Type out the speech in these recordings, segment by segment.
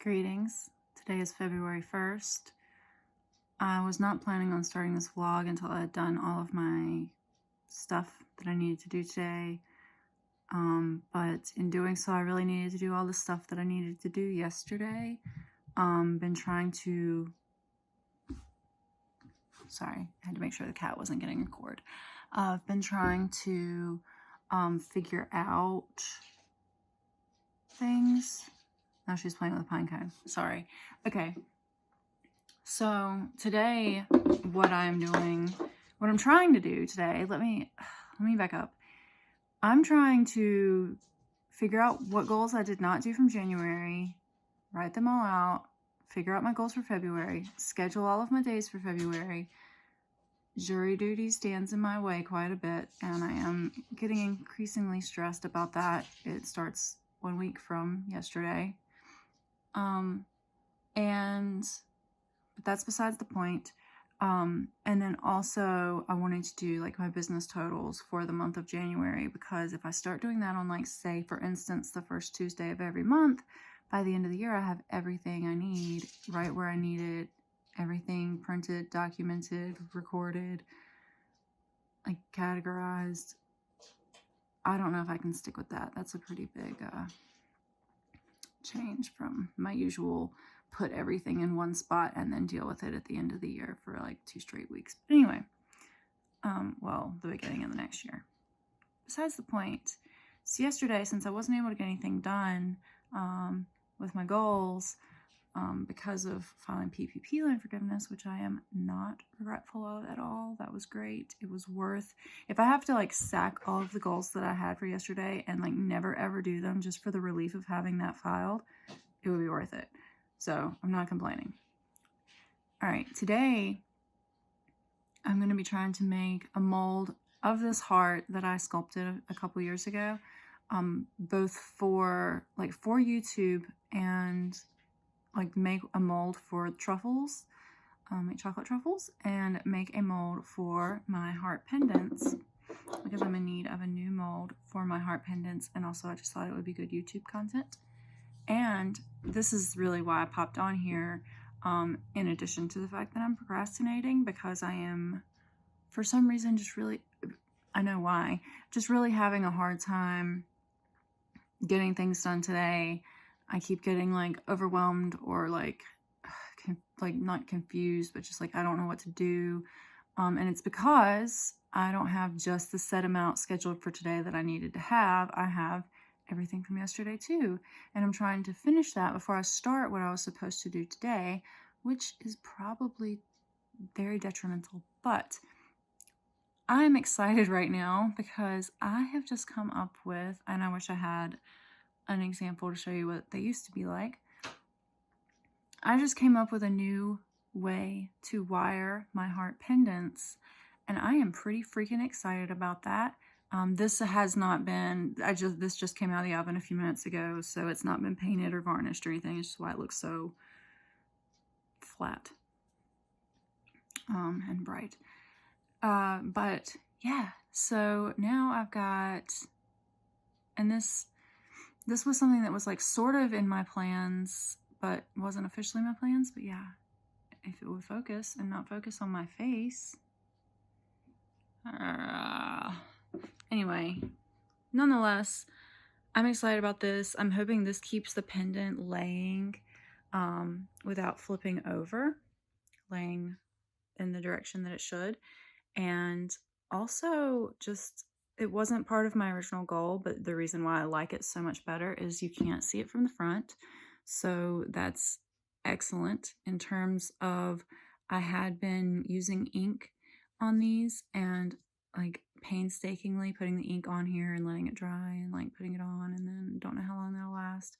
Greetings. Today is February 1st. I was not planning on starting this vlog until I had done all of my stuff that I needed to do today. But in doing so, I really needed to do all the stuff that I needed to do yesterday. Been trying to... Sorry, I had to make sure the cat wasn't getting a cord. I've been trying to figure out things. Now she's playing with a pine cone. Sorry. Okay. So today, what I'm trying to do today, let me back up. I'm trying to figure out what goals I did not do from January, write them all out, figure out my goals for February, schedule all of my days for February. Jury duty stands in my way quite a bit, and I am getting increasingly stressed about that. It starts 1 week from yesterday. But that's besides the point. And then also I wanted to do like my business totals for the month of January, because if I start doing that on, like, say for instance, the first Tuesday of every month, by the end of the year I have everything I need right where I need it, everything printed, documented, recorded, like categorized. I don't know if I can stick with that. That's a pretty big change from my usual put everything in one spot and then deal with it at the end of the year for like 2 straight weeks. But anyway, well, the beginning of the next year. Besides the point, so yesterday, since I wasn't able to get anything done with my goals because of filing PPP loan forgiveness, which I am not regretful of at all. That was great. It was worth, if I have to like sack all of the goals that I had for yesterday and like never ever do them just for the relief of having that filed, it would be worth it. So I'm not complaining. All right, today I'm going to be trying to make a mold of this heart that I sculpted a couple years ago, both for YouTube and like make a mold for truffles, make chocolate truffles, and make a mold for my heart pendants, because I'm in need of a new mold for my heart pendants, and also I just thought it would be good YouTube content. And this is really why I popped on here, in addition to the fact that I'm procrastinating, because I am, for some reason, just really, I know why, just really having a hard time getting things done today. I keep getting like overwhelmed or like not confused, but just like I don't know what to do. And it's because I don't have just the set amount scheduled for today that I needed to have. I have everything from yesterday too. And I'm trying to finish that before I start what I was supposed to do today, which is probably very detrimental. But I'm excited right now because I have just come up with, and I wish I had an example to show you what they used to be like. I just came up with a new way to wire my heart pendants, and I am pretty freaking excited about that. This has not been, this just came out of the oven a few minutes ago, so it's not been painted or varnished or anything. It's just why it looks so flat and bright. But yeah, so now I've got, and this was something that was like sort of in my plans, but wasn't officially my plans. But yeah, if it would focus and not focus on my face. Anyway, nonetheless, I'm excited about this. I'm hoping this keeps the pendant laying without flipping over, laying in the direction that it should. And also, just, it wasn't part of my original goal, but the reason why I like it so much better is you can't see it from the front. So that's excellent in terms of, I had been using ink on these and like painstakingly putting the ink on here and letting it dry and like putting it on, and then don't know how long that'll last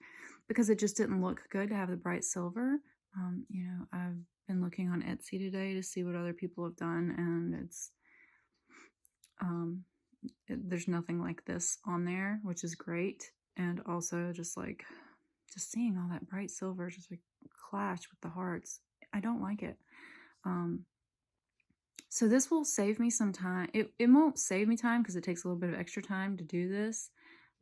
because it just didn't look good to have the bright silver. You know, I've been looking on Etsy today to see what other people have done, and it's there's nothing like this on there, which is great. And also just seeing all that bright silver just like clash with the hearts, I don't like it. So this will save me some time. It won't save me time because it takes a little bit of extra time to do this,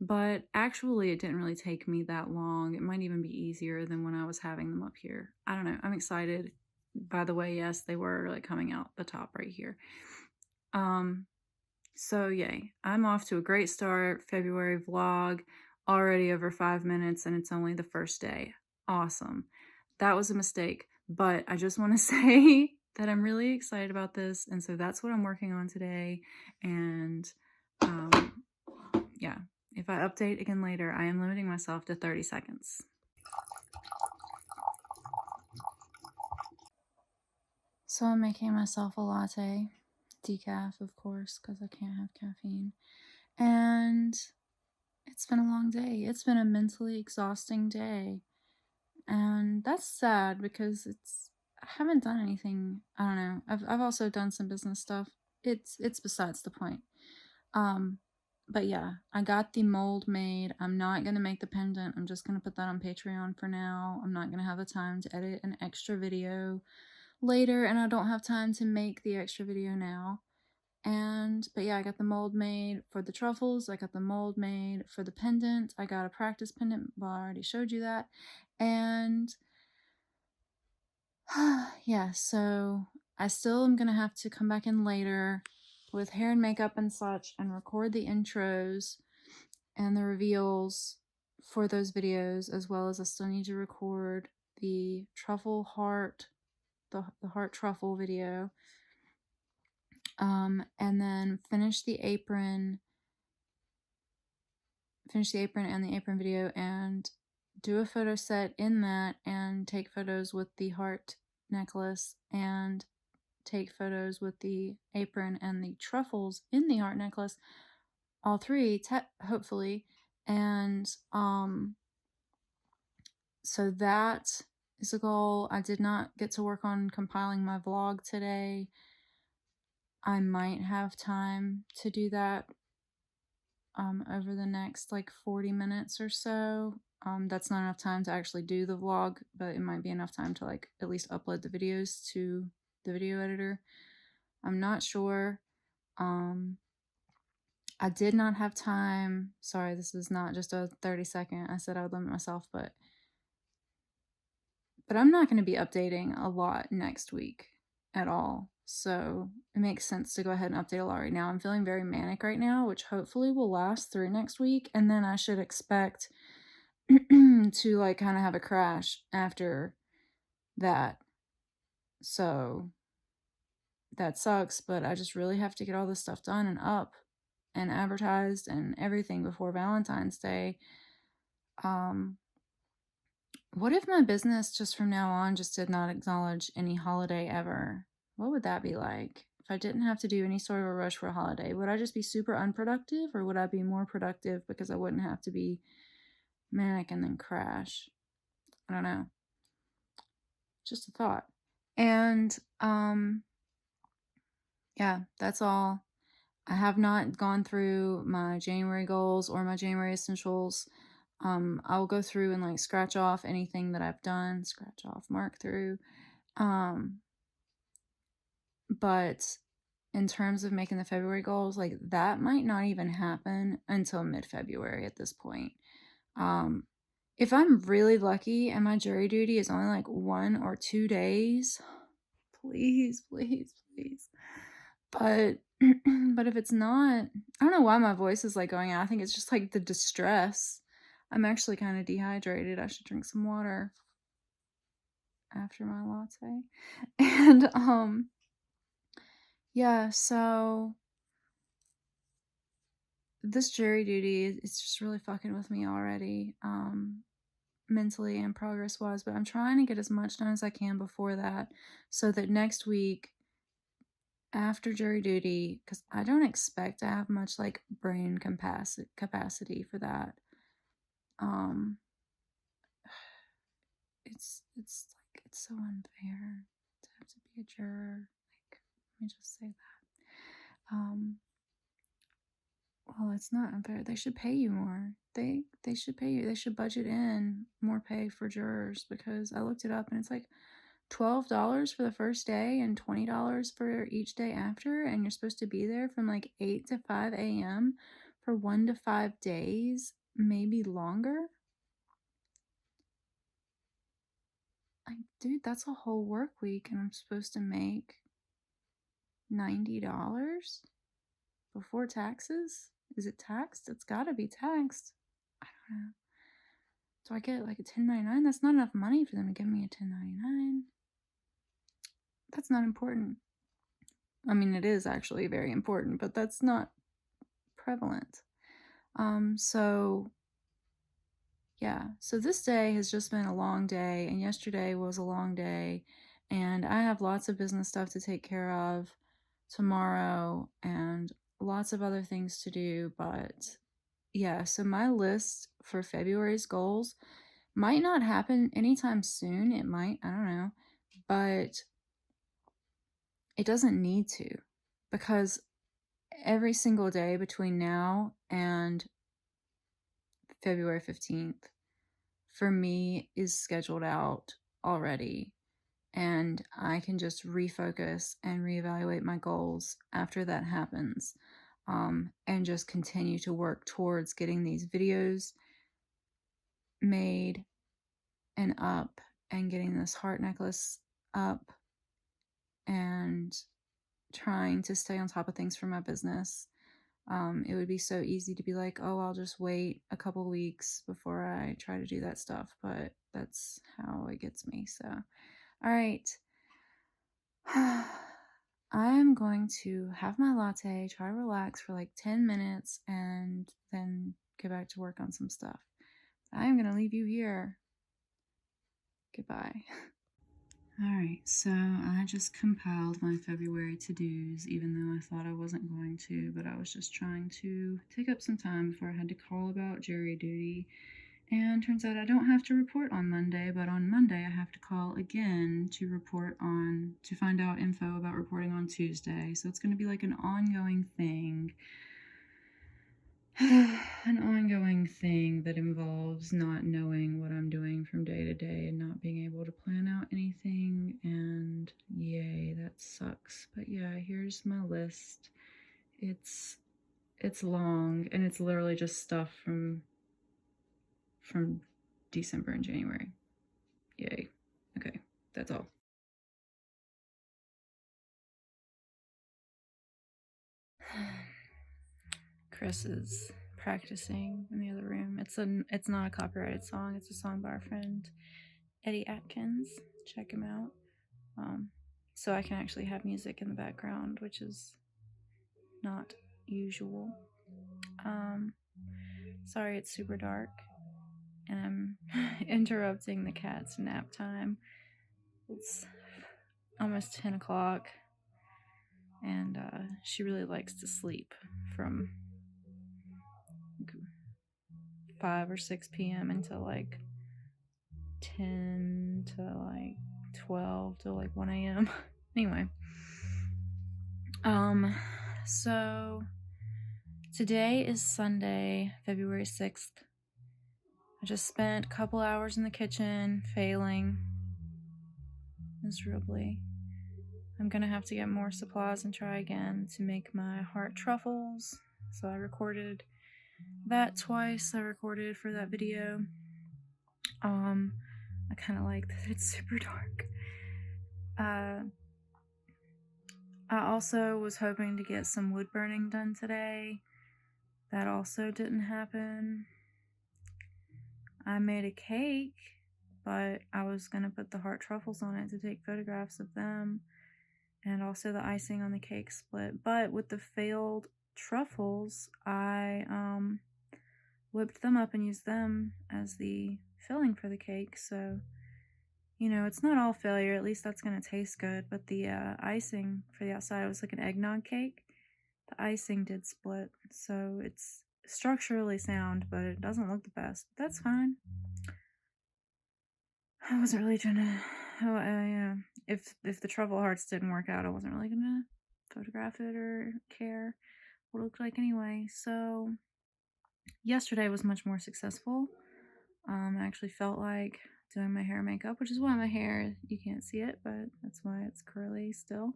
but actually it didn't really take me that long. It might even be easier than when I was having them up here. I don't know. I'm excited. By the way, yes, they were like coming out the top right here. So yay. I'm off to a great start. February vlog, already over 5 minutes, and it's only the first day. Awesome. That was a mistake, but I just want to say that I'm really excited about this, and so that's what I'm working on today. And yeah, if I update again later, I am limiting myself to 30 seconds. So I'm making myself a latte, decaf, of course, because I can't have caffeine. And it's been a long day. It's been a mentally exhausting day. And that's sad because I haven't done anything. I don't know. I've also done some business stuff. It's besides the point. But yeah, I got the mold made. I'm not going to make the pendant. I'm just going to put that on Patreon for now. I'm not going to have the time to edit an extra video later, and I don't have time to make the extra video now. But yeah, I got the mold made for the truffles. I got the mold made for the pendant. I got a practice pendant. Well, I already showed you that. And yeah, so I still am going to have to come back in later with hair and makeup and such and record the intros and the reveals for those videos, as well as I still need to record the truffle heart, the heart truffle video. And then finish the apron and the apron video and do a photo set in that and take photos with the heart necklace and take photos with the apron and the truffles in the heart necklace, all three, hopefully. And so that is a goal. I did not get to work on compiling my vlog today. I might have time to do that over the next like 40 minutes or so. That's not enough time to actually do the vlog, but it might be enough time to like at least upload the videos to the video editor. I'm not sure. I did not have time. Sorry, this is not just a 30-second. I said I would limit myself, but I'm not going to be updating a lot next week at all. So it makes sense to go ahead and update a lot right now. I'm feeling very manic right now, which hopefully will last through next week. And then I should expect to like kind of have a crash after that. So that sucks, but I just really have to get all this stuff done and up and advertised and everything before Valentine's Day. What if my business just from now on just did not acknowledge any holiday ever? What would that be like? If I didn't have to do any sort of a rush for a holiday, would I just be super unproductive, or would I be more productive because I wouldn't have to be manic and then crash? I don't know. Just a thought. And yeah, that's all. I have not gone through my January goals or my January essentials. I'll go through and like scratch off anything that I've done, scratch off, mark through. But in terms of making the February goals, like that might not even happen until mid-February at this point. If I'm really lucky and my jury duty is only like 1 or 2 days, please, please, please. But if it's not, I don't know why my voice is like going out. I think it's just like the distress. I'm actually kind of dehydrated. I should drink some water after my latte. And yeah, so this jury duty, it's just really fucking with me already, mentally and progress wise, but I'm trying to get as much done as I can before that so that next week after jury duty, because I don't expect to have much like brain capacity for that. It's like it's so unfair to have to be a juror. Like, let me just say that. Well, it's not unfair. They should pay you more. They should pay you. They should budget in more pay for jurors, because I looked it up and it's like $12 for the first day and $20 for each day after, and you're supposed to be there from like 8 to 5 a.m. for 1 to 5 days, maybe longer. Like, dude, that's a whole work week, and I'm supposed to make $90 before taxes? Is it taxed? It's gotta be taxed. I don't know. Do I get like a 1099? That's not enough money for them to give me a 1099. That's not important. I mean, it is actually very important, but that's not prevalent. So yeah, so this day has just been a long day, and yesterday was a long day, and I have lots of business stuff to take care of tomorrow and lots of other things to do. But yeah, so my list for February's goals might not happen anytime soon. It might, I don't know, but it doesn't need to, because every single day between now and February 15th for me is scheduled out already, and I can just refocus and reevaluate my goals after that happens, and just continue to work towards getting these videos made and up, and getting this heart necklace up, and trying to stay on top of things for my business. It would be so easy to be like, oh, I'll just wait a couple weeks before I try to do that stuff, but that's how it gets me. So, all right. I'm going to have my latte, try to relax for like 10 minutes, and then get back to work on some stuff. I'm going to leave you here. Goodbye. Alright, so I just compiled my February to-dos, even though I thought I wasn't going to, but I was just trying to take up some time before I had to call about jury duty. And turns out I don't have to report on Monday, but on Monday I have to call again to find out info about reporting on Tuesday. So it's going to be like an ongoing thing. An ongoing thing that involves not knowing what I'm doing from day to day and not being able to plan out anything, and yay, that sucks. But yeah, here's my list. It's long, and it's literally just stuff from December and January. Yay. Okay, that's all. Chris is practicing in the other room. It's not a copyrighted song. It's a song by our friend Eddie Atkins. Check him out. So I can actually have music in the background, which is not usual. Sorry, it's super dark, and I'm interrupting the cat's nap time. It's almost 10 o'clock, and she really likes to sleep from 5 or 6 p.m. until like 10 to like 12 to like 1 a.m. Anyway, so today is Sunday, February 6th. I just spent a couple hours in the kitchen, failing miserably. I'm gonna have to get more supplies and try again to make my heart truffles. So I recorded that twice. I recorded for that video. I kind of like that it's super dark. I also was hoping to get some wood burning done today. That also didn't happen. I made a cake, but I was going to put the heart truffles on it to take photographs of them, and also the icing on the cake split. But with the failed truffles, I whipped them up and used them as the filling for the cake. So, you know, it's not all failure. At least that's going to taste good. But the icing for the outside, it was like an eggnog cake. The icing did split. So it's structurally sound, but it doesn't look the best. But that's fine. I wasn't really trying to, if the truffle hearts didn't work out, I wasn't really gonna photograph it or care what it looked like anyway. So yesterday was much more successful. I actually felt like doing my hair and makeup, which is why my hair, you can't see it, but that's why it's curly still.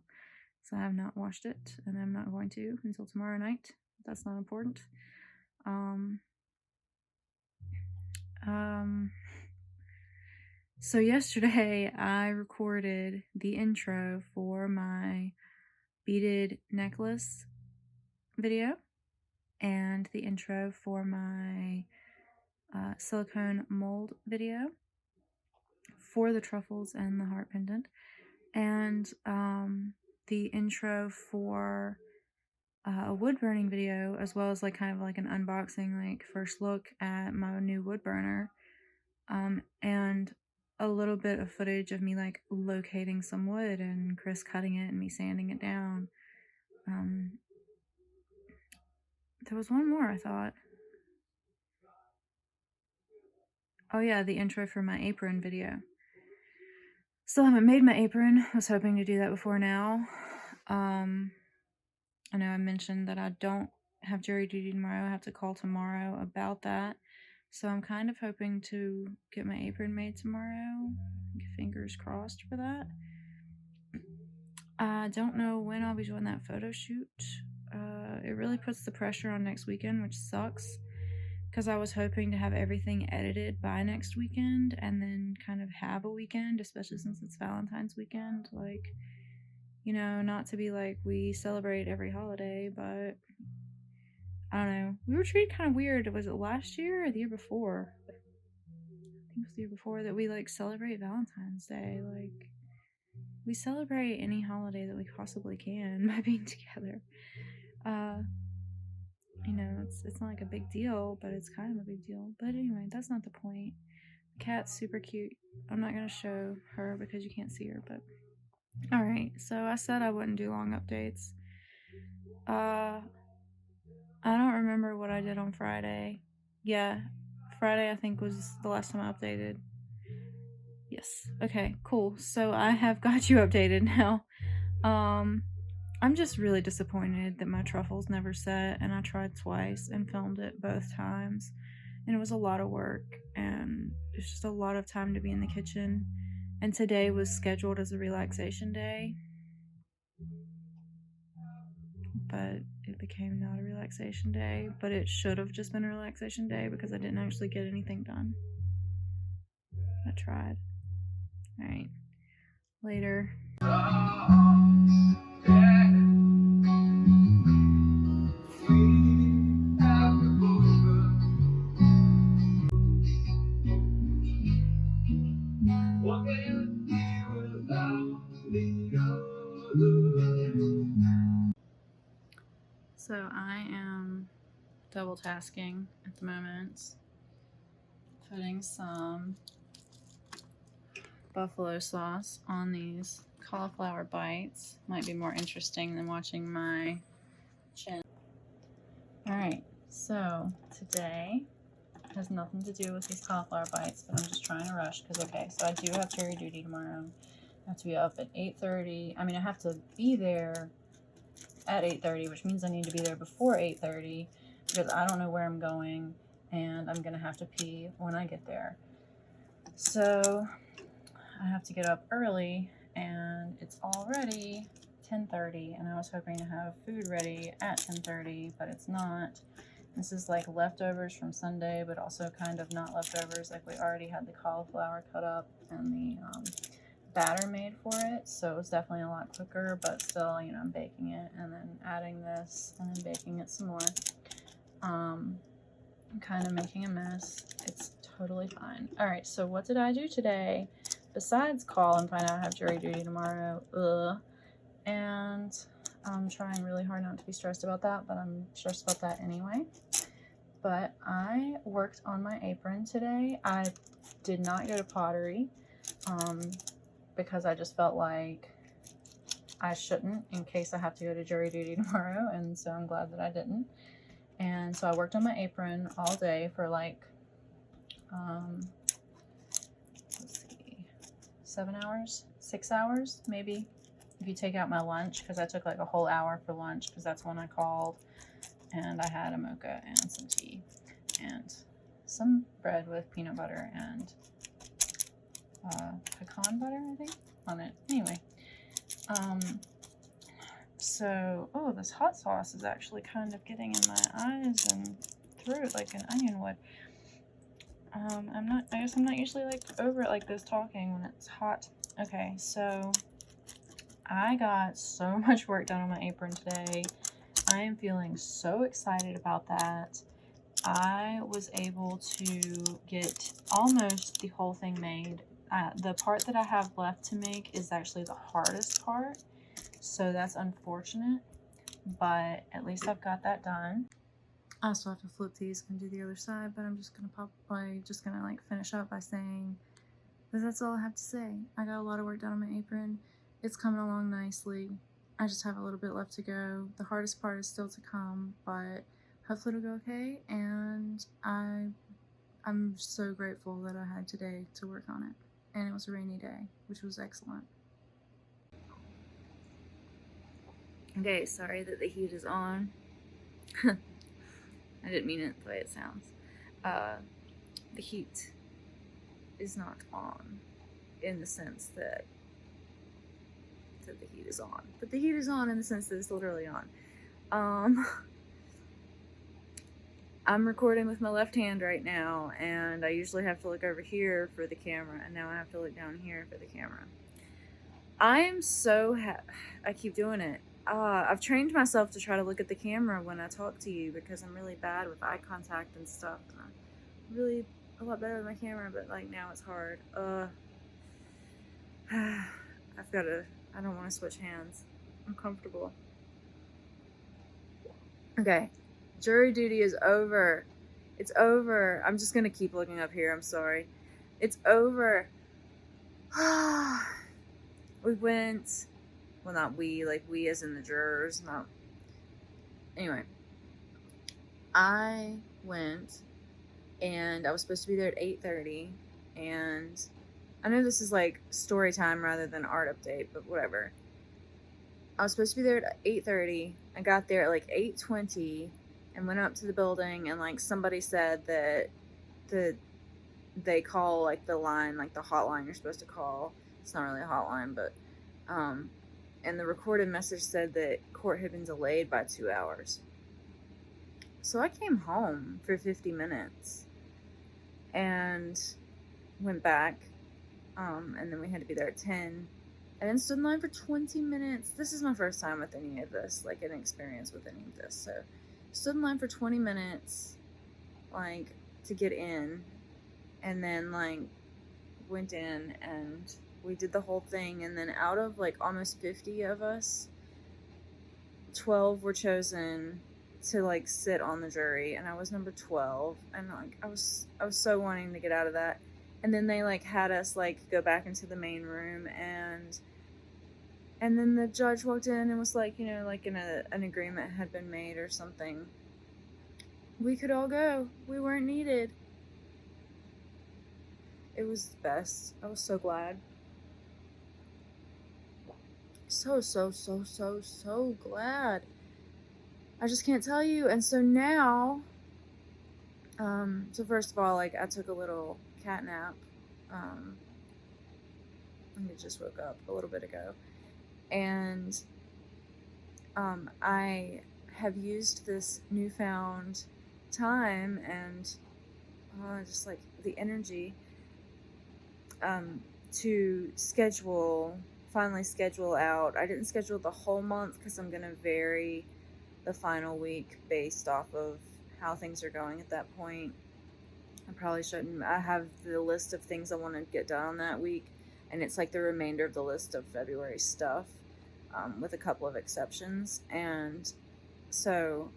So I have not washed it, and I'm not going to until tomorrow night. That's not important. So yesterday I recorded the intro for my beaded necklace video and the intro for my silicone mold video for the truffles and the heart pendant, and the intro for a wood burning video, as well as like kind of like an unboxing, like first look at my new wood burner, and a little bit of footage of me like locating some wood and Chris cutting it and me sanding it down. There was one more, I thought. Oh yeah, the intro for my apron video. Still haven't made my apron. I was hoping to do that before now. I know I mentioned that I don't have jury duty tomorrow. I have to call tomorrow about that. So I'm kind of hoping to get my apron made tomorrow. Fingers crossed for that. I don't know when I'll be doing that photo shoot. It really puts the pressure on next weekend, which sucks, because I was hoping to have everything edited by next weekend and then kind of have a weekend, especially since it's Valentine's weekend. Like, you know, not to be like we celebrate every holiday, but I don't know. We were treated kind of weird. Was it last year or the year before? I think it was the year before that we like celebrate Valentine's Day. Like, we celebrate any holiday that we possibly can by being together. You know, it's not like a big deal, but it's kind of a big deal. But anyway, that's not the point. The cat's super cute. I'm not gonna show her because you can't see her, but alright, so I said I wouldn't do long updates. I don't remember what I did on Friday. Yeah, Friday I think was the last time I updated. Yes. Okay, cool. So I have got you updated now. I'm just really disappointed that my truffles never set, and I tried twice and filmed it both times, and it was a lot of work, and it's just a lot of time to be in the kitchen. And today was scheduled as a relaxation day, but it became not a relaxation day, but it should have just been a relaxation day because I didn't actually get anything done. I tried. Alright. Later. So I am double tasking at the moment, putting some buffalo sauce on these cauliflower bites. Might be more interesting than watching my chin. Alright, so today has nothing to do with these cauliflower bites, but I'm just trying to rush because, okay, so I do have jury duty tomorrow. I have to be up at 8:30. I mean, I have to be there at 8:30, which means I need to be there before 8:30 because I don't know where I'm going and I'm gonna have to pee when I get there. So I have to get up early, and it's already 10:30, and I was hoping to have food ready at 10:30, but it's not. This is like leftovers from Sunday, but also kind of not leftovers. Like, we already had the cauliflower cut up and the batter made for it, so it was definitely a lot quicker, but still, you know, I'm baking it and then adding this and then baking it some more. I'm kind of making a mess. It's totally fine. All right, so what did I do today besides call and find out I have jury duty tomorrow? And I'm trying really hard not to be stressed about that, but I'm stressed about that anyway. But I worked on my apron today. I did not go to pottery because I just felt like I shouldn't in case I have to go to jury duty tomorrow, and so I'm glad that I didn't. And so I worked on my apron all day for like let's see, 7 hours, 6 hours maybe, if you take out my lunch, because I took like a whole hour for lunch because that's when I called, and I had a mocha and some tea and some bread with peanut butter and pecan butter, I think, on it. Anyway, so, oh, this hot sauce is actually kind of getting in my eyes and through it like an onion would. I guess I'm not usually like over it like this talking when it's hot. Okay, so I got so much work done on my apron today. I am feeling so excited about that. I was able to get almost the whole thing made. The part that I have left to make is actually the hardest part, so that's unfortunate, but at least I've got that done. I still have to flip these and do the other side, but I'm just gonna like finish up by saying that that's all I have to say. I got a lot of work done on my apron. It's coming along nicely. I just have a little bit left to go. The hardest part is still to come, but hopefully it'll go okay, and I'm so grateful that I had today to work on it. And it was a rainy day, which was excellent. Okay, sorry that the heat is on. I didn't mean it the way it sounds. The heat is not on in the sense that the heat is on. But the heat is on in the sense that it's literally on. I'm recording with my left hand right now, and I usually have to look over here for the camera, and now I have to look down here for the camera. I am so I keep doing it. I've trained myself to try to look at the camera when I talk to you because I'm really bad with eye contact and stuff. I'm really a lot better with my camera, but like now it's hard. I don't want to switch hands. I'm comfortable. Okay. Jury duty is over. It's over. I'm just gonna keep looking up here. I'm sorry. It's over. We went. Well, not we. Like we as in the jurors. Not. Anyway. I went, and I was supposed to be there at 8:30, and I know this is like story time rather than art update, but whatever. I was supposed to be there at 8:30. I got there at like 8:20. And went up to the building, and like somebody said that they call like the line, like the hotline you're supposed to call. It's not really a hotline, but and the recorded message said that court had been delayed by 2 hours. So I came home for 50 minutes and went back, and then we had to be there at 10. And then stood in line for 20 minutes. This is my first time with any of this, like an experience with any of this, so stood in line for 20 minutes, like, to get in, and then, like, went in, and we did the whole thing, and then out of, like, almost 50 of us, 12 were chosen to, like, sit on the jury, and I was number 12, and, like, I was so wanting to get out of that, and then they, like, had us, like, go back into the main room, and then the judge walked in and was like, you know, like an agreement had been made or something. We could all go. We weren't needed. It was the best. I was so glad. So glad. I just can't tell you. And so now, so first of all, like I took a little cat nap. I just woke up a little bit ago. And I have used this newfound time and just like the energy to finally schedule out. I didn't schedule the whole month because I'm going to vary the final week based off of how things are going at that point. I probably shouldn't. I have the list of things I want to get done on that week, and it's like the remainder of the list of February stuff, with a couple of exceptions. And so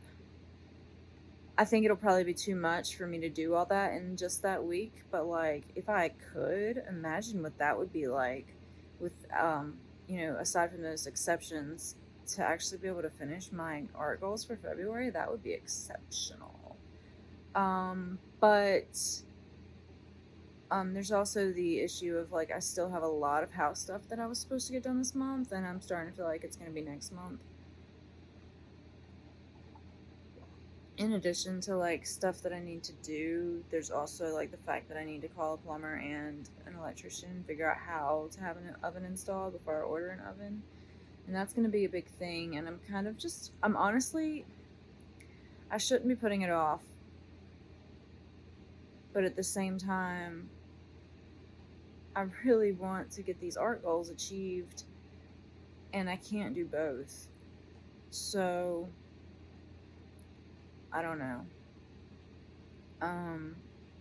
I think it'll probably be too much for me to do all that in just that week, but like if I could imagine what that would be like with aside from those exceptions, to actually be able to finish my art goals for February, that would be exceptional. But there's also the issue of like I still have a lot of house stuff that I was supposed to get done this month, and I'm starting to feel like it's going to be next month. In addition to like stuff that I need to do, there's also like the fact that I need to call a plumber and an electrician, figure out how to have an oven installed before I order an oven. And that's going to be a big thing. And I'm honestly, I shouldn't be putting it off. But at the same time, I really want to get these art goals achieved, and I can't do both. So, I don't know.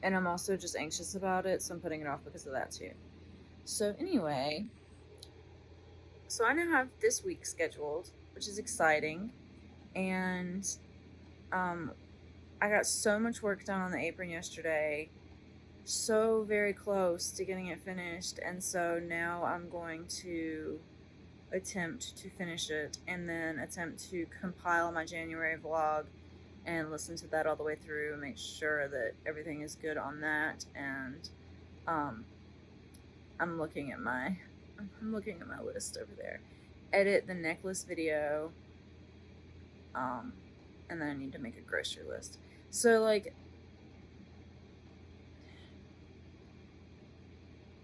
And I'm also just anxious about it, so I'm putting it off because of that too. So anyway, so I now have this week scheduled, which is exciting, and I got so much work done on the apron yesterday, so very close to getting it finished, and so now I'm going to attempt to finish it and then attempt to compile my January vlog and listen to that all the way through and make sure that everything is good on that. And I'm looking at my list over there. Edit the necklace video, and then I need to make a grocery list. So like,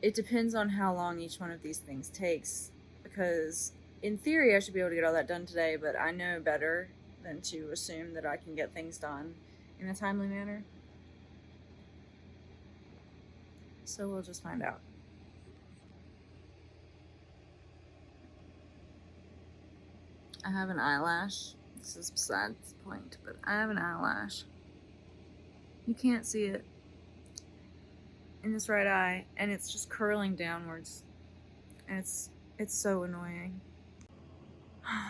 it depends on how long each one of these things takes, because in theory I should be able to get all that done today, but I know better than to assume that I can get things done in a timely manner. So we'll just find out. I have an eyelash. This is besides the point, but I have an eyelash. You can't see it in this right eye, and it's just curling downwards, and it's so annoying.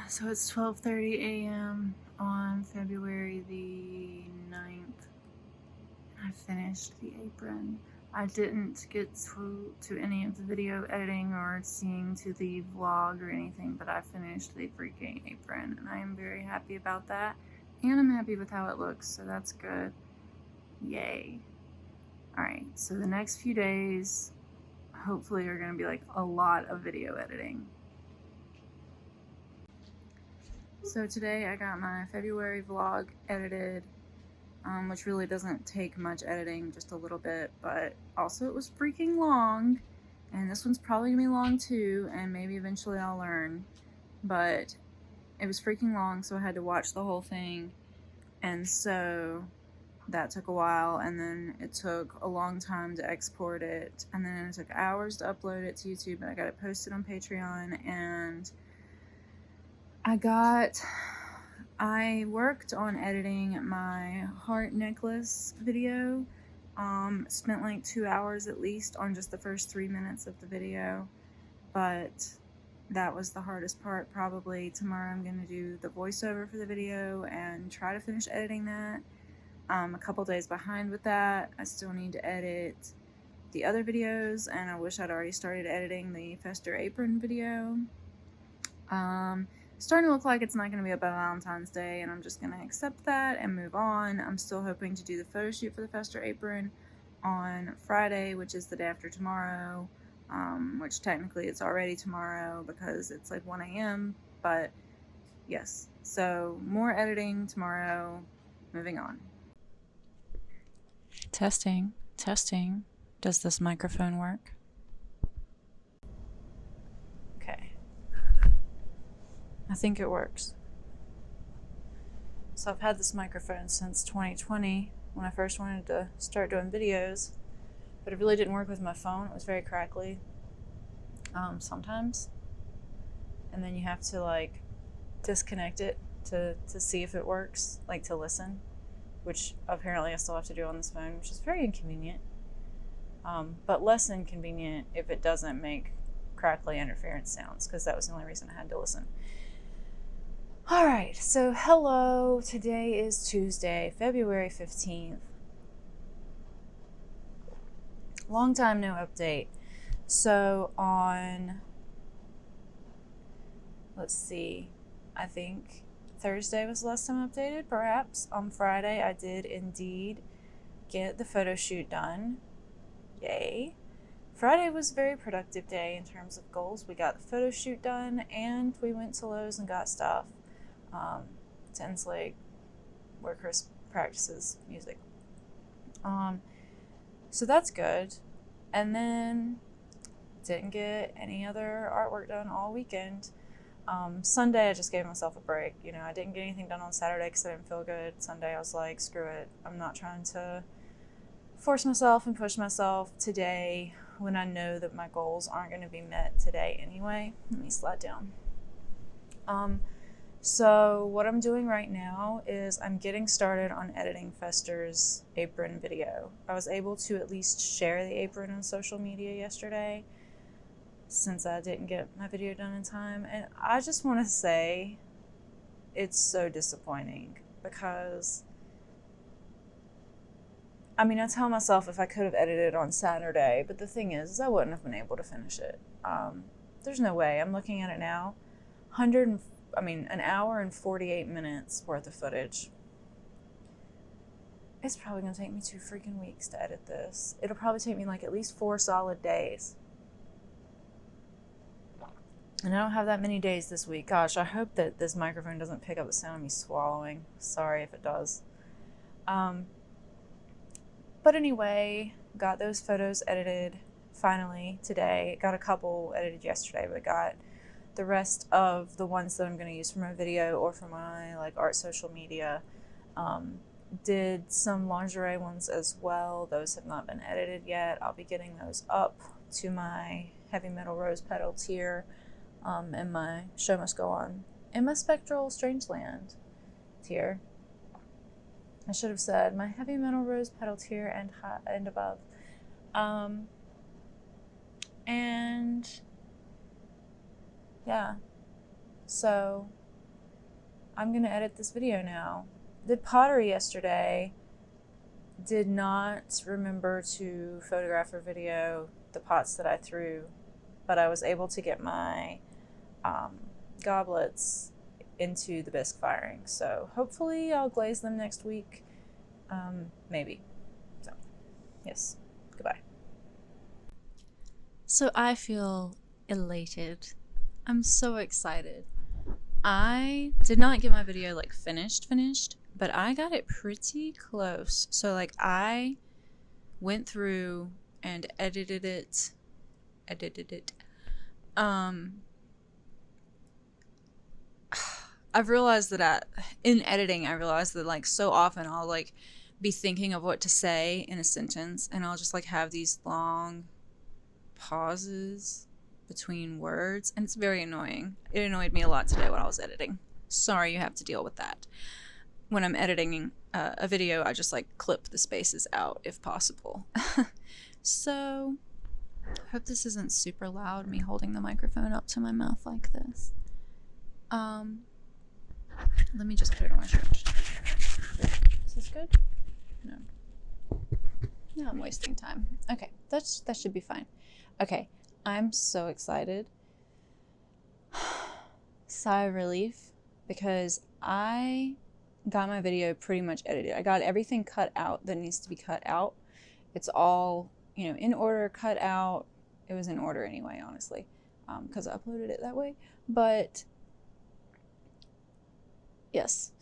So it's 12:30 a.m. on February the 9th. I finished the apron. I didn't get to any of the video editing or seeing to the vlog or anything, but I finished the freaking apron, and I am very happy about that. And I'm happy with how it looks, so that's good. Yay. Alright, so the next few days hopefully are going to be like a lot of video editing. So today I got my February vlog edited, which really doesn't take much editing, just a little bit, but also it was freaking long, and this one's probably gonna be long too, and maybe eventually I'll learn, but it was freaking long, so I had to watch the whole thing, and so that took a while, and then it took a long time to export it, and then it took hours to upload it to YouTube, and I got it posted on Patreon, and I worked on editing my heart necklace video, spent like 2 hours at least on just the first 3 minutes of the video, but that was the hardest part probably. Tomorrow I'm going to do the voiceover for the video and try to finish editing that. A couple days behind with that. I still need to edit the other videos, and I wish I'd already started editing the Fester apron video. Starting to look like it's not going to be up by Valentine's Day, and I'm just going to accept that and move on. I'm still hoping to do the photo shoot for the Fester apron on Friday, which is the day after tomorrow, which technically it's already tomorrow because it's like 1 a.m., but yes. So more editing tomorrow, moving on. Testing. Does this microphone work? Okay. I think it works. So I've had this microphone since 2020 when I first wanted to start doing videos, but it really didn't work with my phone. It was very crackly sometimes, and then you have to like disconnect it to see if it works, like to listen, which apparently I still have to do on this phone, which is very inconvenient, but less inconvenient if it doesn't make crackly interference sounds, because that was the only reason I had to listen. Alright, so hello, today is Tuesday, February 15th. Long time no update. So on, let's see, I think Thursday was the last time I updated, perhaps. On Friday I did indeed get the photo shoot done. Yay. Friday was a very productive day in terms of goals. We got the photo shoot done, and we went to Lowe's and got stuff. To Ensley, where Chris practices music. So that's good. And then didn't get any other artwork done all weekend. Sunday I just gave myself a break. You know, I didn't get anything done on Saturday because I didn't feel good. Sunday I was like, screw it. I'm not trying to force myself and push myself today when I know that my goals aren't going to be met today anyway. Let me slide down. So what I'm doing right now is I'm getting started on editing Fester's apron video. I was able to at least share the apron on social media yesterday since I didn't get my video done in time. And I just want to say it's so disappointing because, I mean, I tell myself if I could have edited on Saturday, but the thing is I wouldn't have been able to finish it. There's no way. I'm looking at it now. An hour and 48 minutes worth of footage. It's probably going to take me 2 freaking weeks to edit this. It'll probably take me like at least 4 solid days. And I don't have that many days this week. Gosh, I hope that this microphone doesn't pick up the sound of me swallowing. Sorry if it does. But anyway, got those photos edited finally today. Got a couple edited yesterday, but got the rest of the ones that I'm going to use for my video or for my like art social media. Did some lingerie ones as well. Those have not been edited yet. I'll be getting those up to my Heavy Metal Rose Petal tier and my Show Must Go On and my Spectral Strangeland tier. I should have said my Heavy Metal Rose Petal tier and above. And yeah, so I'm gonna edit this video now. Did pottery yesterday. Did not remember to photograph or video the pots that I threw, but I was able to get my goblets into the bisque firing. So hopefully I'll glaze them next week. Maybe. So, yes. Goodbye. So I feel elated. I'm so excited. I did not get my video like finished, but I got it pretty close. So like I went through and edited it. I've realized that in editing, I realized that like so often I'll like be thinking of what to say in a sentence and I'll just like have these long pauses between words and it's very annoying. It annoyed me a lot today when I was editing. Sorry you have to deal with that. When I'm editing a video, I just like clip the spaces out if possible. So, I hope this isn't super loud, me holding the microphone up to my mouth like this. Let me just put it on my shirt. Is this good? No. No, I'm wasting time. Okay, that should be fine. Okay, I'm so excited. Sigh of relief because I got my video pretty much edited. I got everything cut out that needs to be cut out. It's all, in order, cut out. It was in order anyway, honestly, because I uploaded it that way. But yes,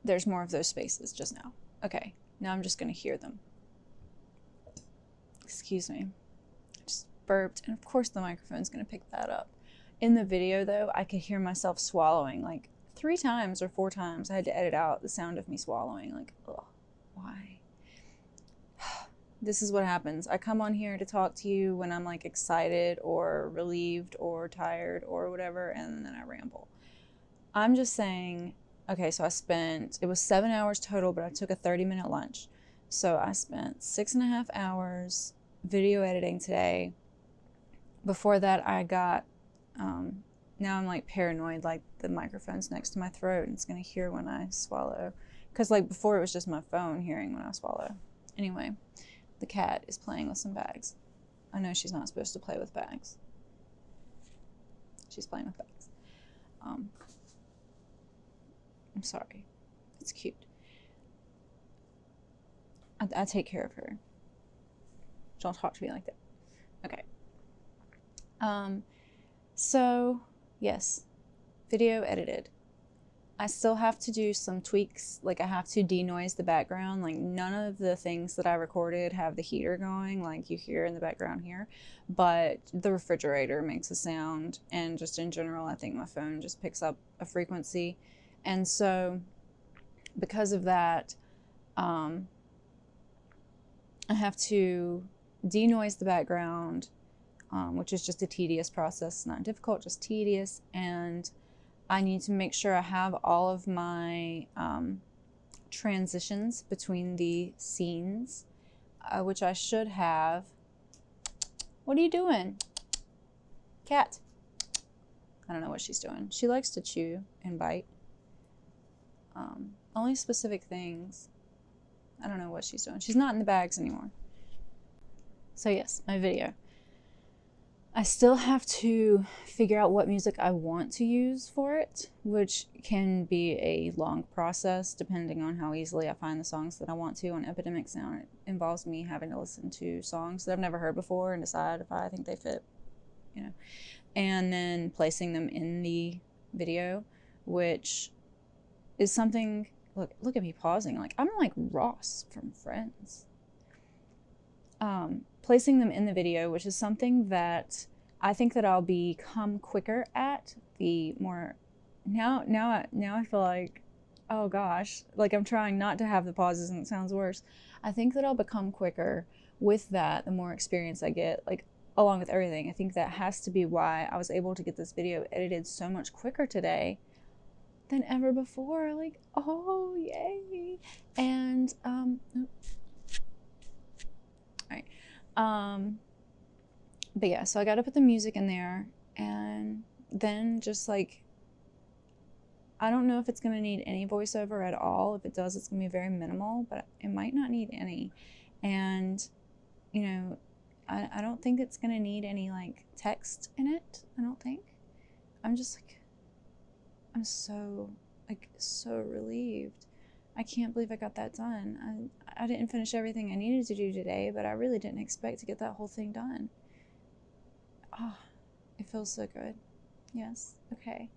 there's more of those spaces just now. Okay, now I'm just going to hear them. Excuse me. I just burped, and of course the microphone's going to pick that up. In the video, though, I could hear myself swallowing like 3 times or 4 times. I had to edit out the sound of me swallowing. Like, ugh, why? This is what happens. I come on here to talk to you when I'm like excited or relieved or tired or whatever, and then I ramble. I'm just saying, okay, so it was 7 hours total, but I took a 30-minute lunch. So I spent 6.5 hours video editing today. Before that, I got, now I'm like paranoid, like the microphone's next to my throat and it's going to hear when I swallow. Because like before it was just my phone hearing when I swallow. Anyway, the cat is playing with some bags. I know she's not supposed to play with bags. She's playing with bags. I'm sorry. It's cute. I take care of her. Don't talk to me like that. Okay. So, yes. Video edited. I still have to do some tweaks. Like, I have to denoise the background. Like, none of the things that I recorded have the heater going, like you hear in the background here. But the refrigerator makes a sound. And just in general, I think my phone just picks up a frequency. And so, because of that, I have to denoise the background, which is just a tedious process, not difficult, just tedious. And I need to make sure I have all of my transitions between the scenes, which I should have. What are you doing, cat? I don't know what she's doing. She likes to chew and bite. Only specific things. I don't know what she's doing. She's not in the bags anymore. So yes, my video. I still have to figure out what music I want to use for it, which can be a long process depending on how easily I find the songs that I want to. On Epidemic Sound, it involves me having to listen to songs that I've never heard before and decide if I think they fit, you know, and then placing them in the video, which is something. Look at me pausing. Like I'm like Ross from Friends. Placing them in the video, which is something that I think that I'll become quicker at. The more now I feel like, oh gosh, like I'm trying not to have the pauses and it sounds worse. I think that I'll become quicker with that the more experience I get, like along with everything. I think that has to be why I was able to get this video edited so much quicker today than ever before. Like, oh yay. And but yeah, so I got to put the music in there, and then just like, I don't know if it's going to need any voiceover at all. If it does, it's going to be very minimal, but it might not need any. And, you know, I don't think it's going to need any like text in it. I don't think. I'm just like, I'm so relieved. I can't believe I got that done. I didn't finish everything I needed to do today, but I really didn't expect to get that whole thing done. Oh, it feels so good. Yes. Okay.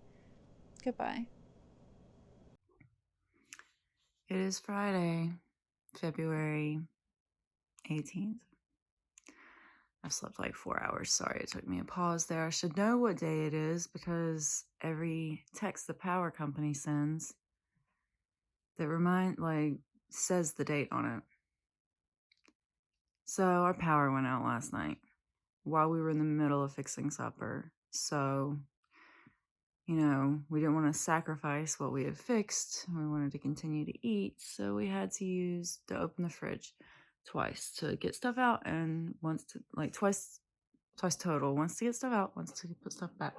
Goodbye. It is Friday, February 18th. I've slept like 4 hours. Sorry, it took me a pause there. I should know what day it is because every text the power company sends that says the date on it. So our power went out last night while we were in the middle of fixing supper. So, you know, we didn't want to sacrifice what we had fixed. We wanted to continue to eat. So we had to open the fridge twice to get stuff out and once to, like twice total. Once to get stuff out, once to put stuff back.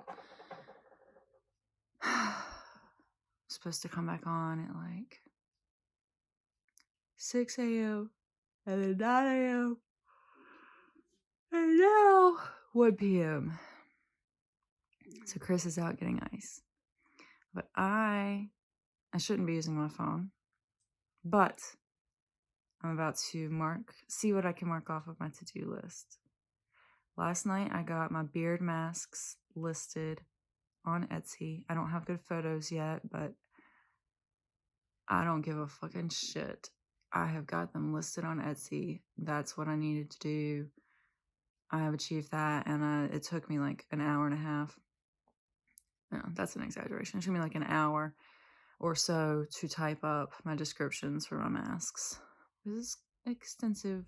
Supposed to come back on at like 6 a.m. and then 9 a.m. and now 1 p.m. So Chris is out getting ice. But I shouldn't be using my phone. But I'm about to see what I can mark off of my to-do list. Last night I got my beard masks listed on Etsy. I don't have good photos yet, but I don't give a fucking shit. I have got them listed on Etsy. That's what I needed to do. I have achieved that, and it took me like an hour and a half. No, that's an exaggeration. It took me like an hour or so to type up my descriptions for my masks. There's extensive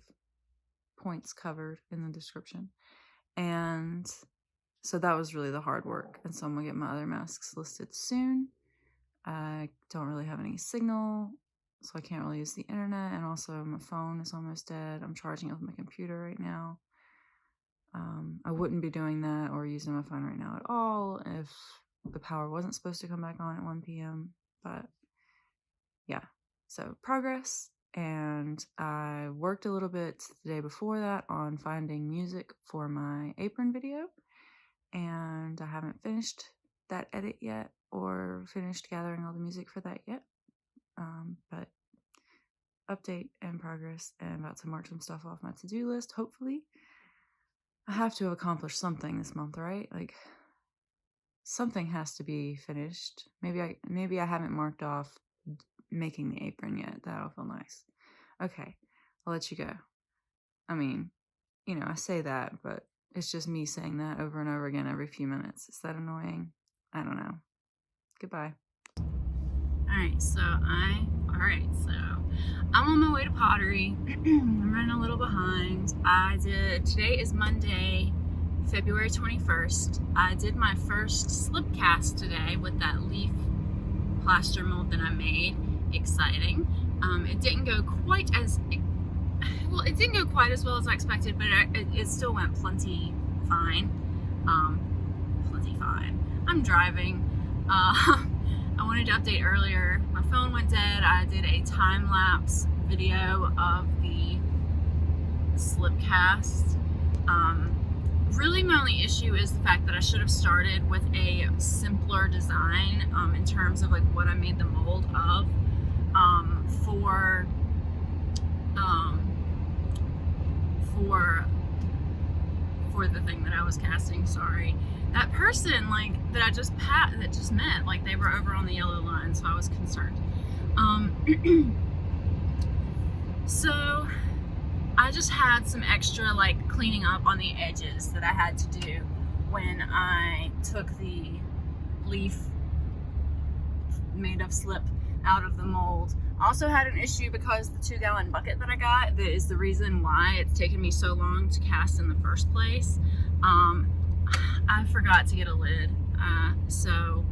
points covered in the description. And so that was really the hard work. And so I'm going to get my other masks listed soon. I don't really have any signal, so I can't really use the internet. And also my phone is almost dead. I'm charging it with my computer right now. I wouldn't be doing that or using my phone right now at all if the power wasn't supposed to come back on at 1 p.m. But yeah, so progress. And I worked a little bit the day before that on finding music for my apron video. And I haven't finished that edit yet or finished gathering all the music for that yet. But update and progress, and about to mark some stuff off my to-do list, hopefully. I have to accomplish something this month, right? Like, something has to be finished. Maybe I haven't marked off making the apron yet. That'll feel nice. Okay, I'll let you go. I mean, you know, I say that, but it's just me saying that over and over again every few minutes. Is that annoying? I don't know. Goodbye. Alright, so I Alright, so I'm on my way to pottery. I'm running a little behind. Today is Monday, February 21st. I did my first slip cast today with that leaf plaster mold that I made. Exciting. It didn't go quite as well as I expected, but it still went plenty fine. Plenty fine. I'm driving. I wanted to update earlier. My phone went dead. I did a time-lapse video of the slip cast. Really my only issue is the fact that I should have started with a simpler design in terms of like what I made the mold of for the thing that I was casting. Sorry. That person like that I just met, like they were over on the yellow line, so I was concerned. So I just had some extra like cleaning up on the edges that I had to do when I took the leaf made of slip out of the mold. I also had an issue because the 2-gallon bucket that I got, that is the reason why it's taken me so long to cast in the first place. I forgot to get a lid, so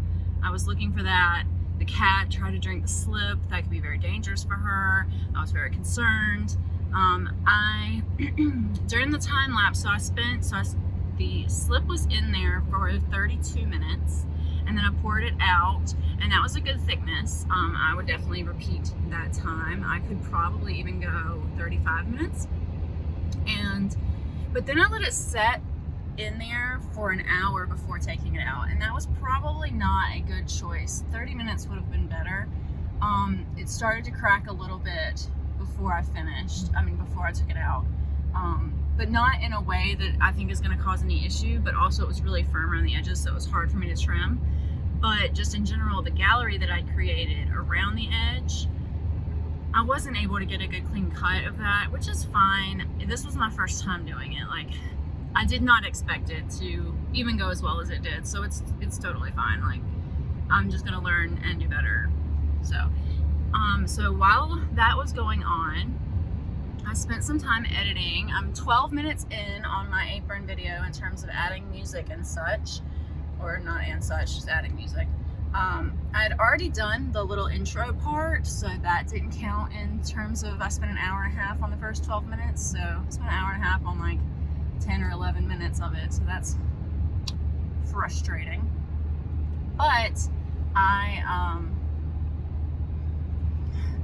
I was looking for that. The cat tried to drink the slip. That could be very dangerous for her. I was very concerned. During the time lapse, the slip was in there for 32 minutes, and then I poured it out, and that was a good thickness. I would definitely repeat that time. I could probably even go 35 minutes. But then I let it set in there for an hour before taking it out, and that was probably not a good choice. 30 minutes would have been better. It started to crack a little bit before I took it out, but not in a way that I think is going to cause any issue, but also it was really firm around the edges, so it was hard for me to trim. But just in general, the gallery that I created around the edge, I wasn't able to get a good clean cut of that, which is fine. This was my first time doing it. Like, I did not expect it to even go as well as it did, so it's totally fine. Like, I'm just gonna learn and do better. So while that was going on, I spent some time editing. I'm 12 minutes in on my apron video in terms of adding music and such, or not and such, just adding music. I had already done the little intro part, so that didn't count in terms of I spent an hour and a half on the first 12 minutes, so I spent an hour and a half on like 10 or 11 minutes of it, so that's frustrating. But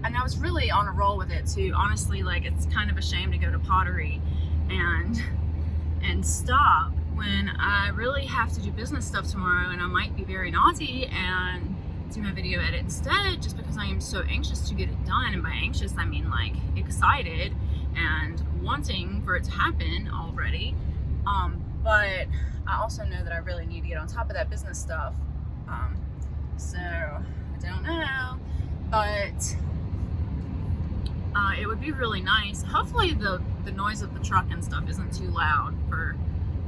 and I was really on a roll with it too. Honestly, like, it's kind of a shame to go to pottery and stop when I really have to do business stuff tomorrow, and I might be very naughty and do my video edit instead, just because I am so anxious to get it done. And by anxious, I mean like excited and wanting for it to happen already. But I also know that I really need to get on top of that business stuff. So I don't know, but it would be really nice. Hopefully the noise of the truck and stuff isn't too loud for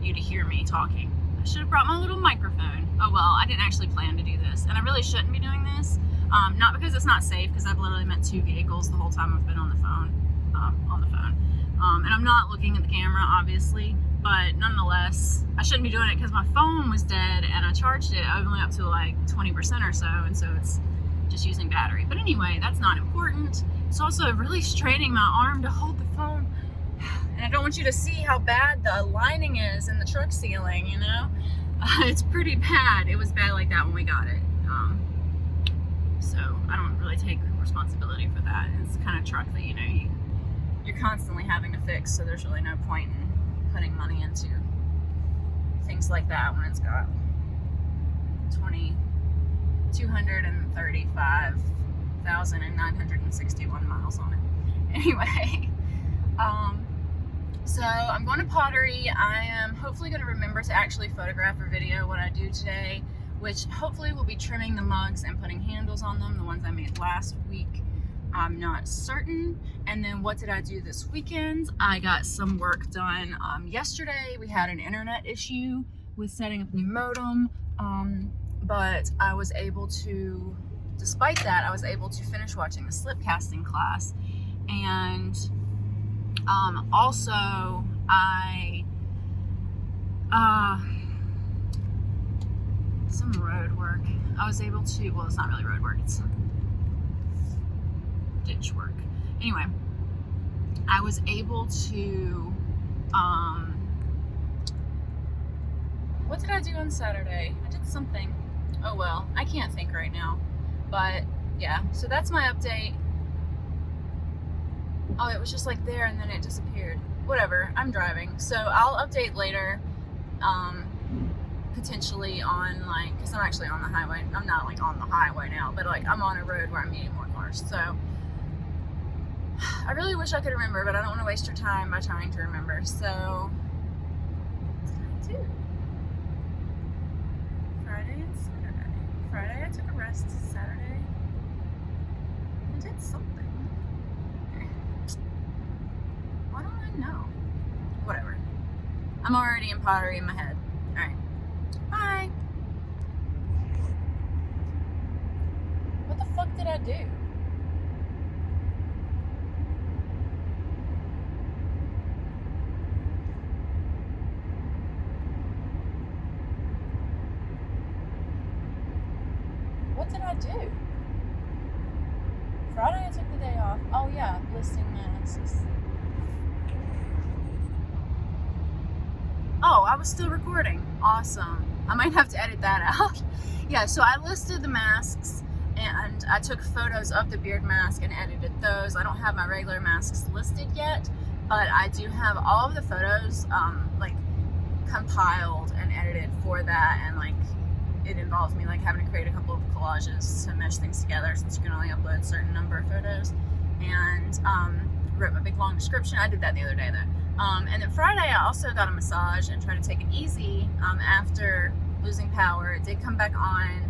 you to hear me talking. I should have brought my little microphone. Oh well, I didn't actually plan to do this, and I really shouldn't be doing this. Not because it's not safe, because I've literally met 2 vehicles the whole time I've been on the phone. And I'm not looking at the camera, obviously, but nonetheless, I shouldn't be doing it because my phone was dead and I charged it only up to like 20% or so, and so it's just using battery. But anyway, that's not important. It's also really straining my arm to hold the phone, and I don't want you to see how bad the lining is in the truck ceiling, you know? It's pretty bad. It was bad like that when we got it. So I don't really take responsibility for that. It's the kind of truck that, you know, you're constantly having to fix, so there's really no point in putting money into things like that when it's got 235,961 miles on it. Anyway, so I'm going to pottery. I am hopefully going to remember to actually photograph or video what I do today, which hopefully will be trimming the mugs and putting handles on them, the ones I made last week. I'm not certain. And then what did I do this weekend? I got some work done. Yesterday we had an internet issue with setting up a new modem, but I was able to despite that, I was able to finish watching the slip casting class. And also, I some road work. I was able to, well, it's not really road work, it's ditch work. Anyway, I was able to, what did I do on Saturday? I did something. Oh well, I can't think right now. But yeah, so that's my update. Oh, it was just like there and then it disappeared. Whatever, I'm driving. So I'll update later, potentially on like, because I'm actually on the highway. I'm not like on the highway now, but like I'm on a road where I'm meeting more cars. So I really wish I could remember, but I don't want to waste your time by trying to remember. So what did I do? Friday and Saturday. Friday I took a rest. Saturday I did something. Why don't I know? Whatever. I'm already in pottery in my head. Alright. Bye. What the fuck did I do? What did I do? Friday I took the day off. Oh yeah, listing masks. Oh, I was still recording. Awesome. I might have to edit that out. Yeah, so I listed the masks and I took photos of the beard mask and edited those. I don't have my regular masks listed yet, but I do have all of the photos like compiled and edited for that, and like it involves me like having to create a couple of collages to mesh things together since you can only upload a certain number of photos, and wrote a big long description. I did that the other day though. And then Friday I also got a massage and tried to take it easy after losing power. It did come back on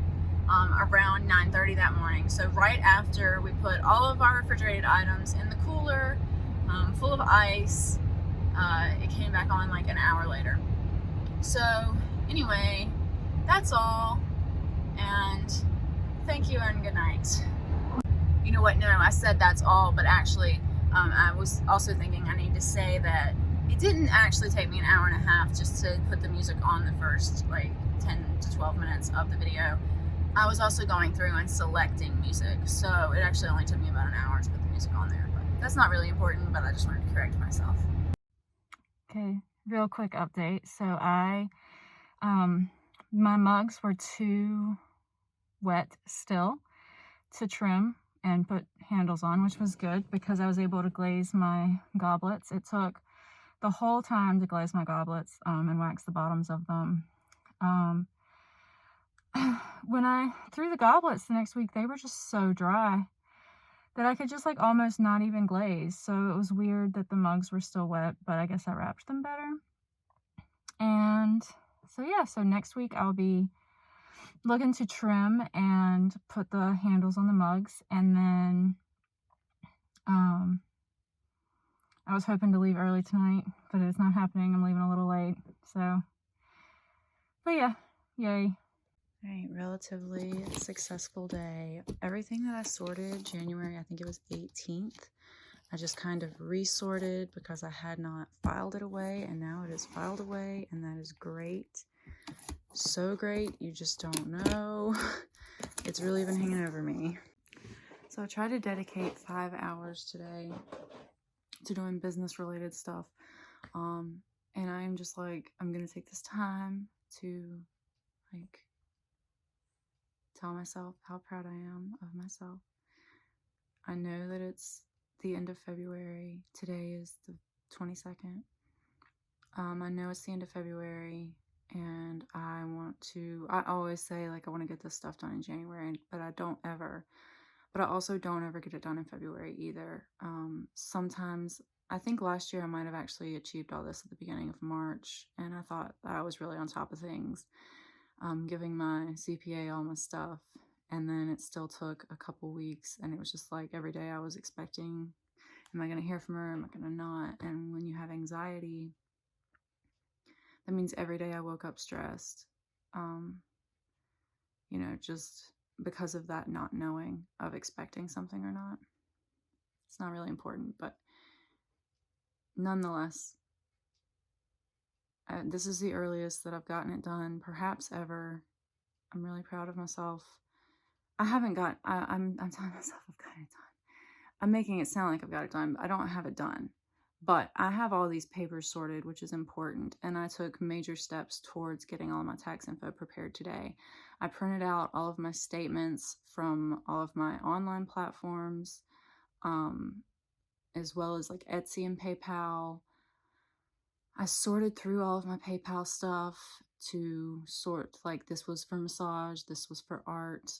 around 9:30 that morning. So right after we put all of our refrigerated items in the cooler full of ice, it came back on like an hour later. So anyway, that's all, and thank you and good night. You know what, no, I said that's all, but actually I was also thinking I need to say that it didn't actually take me an hour and a half just to put the music on the first like 10 to 12 minutes of the video. I was also going through and selecting music, so it actually only took me about an hour to put the music on there, but that's not really important, but I just wanted to correct myself. Okay, real quick update. So my mugs were too wet still to trim and put handles on, which was good because I was able to glaze my goblets. It took the whole time to glaze my goblets and wax the bottoms of them. When I threw the goblets the next week, they were just so dry that I could just like almost not even glaze. So it was weird that the mugs were still wet, but I guess I wrapped them better. And so yeah, so next week I'll be looking to trim and put the handles on the mugs, and then I was hoping to leave early tonight, but it's not happening. I'm leaving a little late, so but yeah, yay. Alright, relatively successful day. Everything that I sorted January, I think it was 18th, I just kind of resorted because I had not filed it away, and now it is filed away, and that is great. So great, you just don't know. It's really been hanging over me. So I tried to dedicate 5 hours today to doing business related stuff. And I'm just like, I'm gonna take this time to like tell myself how proud I am of myself. I know that it's the end of February. Today is the 22nd. I know it's the end of February, and I always say like I want to get this stuff done in January, but I also don't ever get it done in February either. Sometimes, I think last year I might have actually achieved all this at the beginning of March, and I thought that I was really on top of things, giving my CPA all my stuff, and then it still took a couple weeks, and it was just like every day I was expecting, am I going to hear from her? Am I going to not? And when you have anxiety, that means every day I woke up stressed. You know, just because of that not knowing of expecting something or not. It's not really important, but nonetheless, this is the earliest that I've gotten it done, perhaps ever. I'm really proud of myself. I'm telling myself I've got it done. I'm making it sound like I've got it done, but I don't have it done. But I have all these papers sorted, which is important, and I took major steps towards getting all my tax info prepared today. I printed out all of my statements from all of my online platforms, as well as like Etsy and PayPal. I sorted through all of my PayPal stuff to sort, like, this was for massage, this was for art,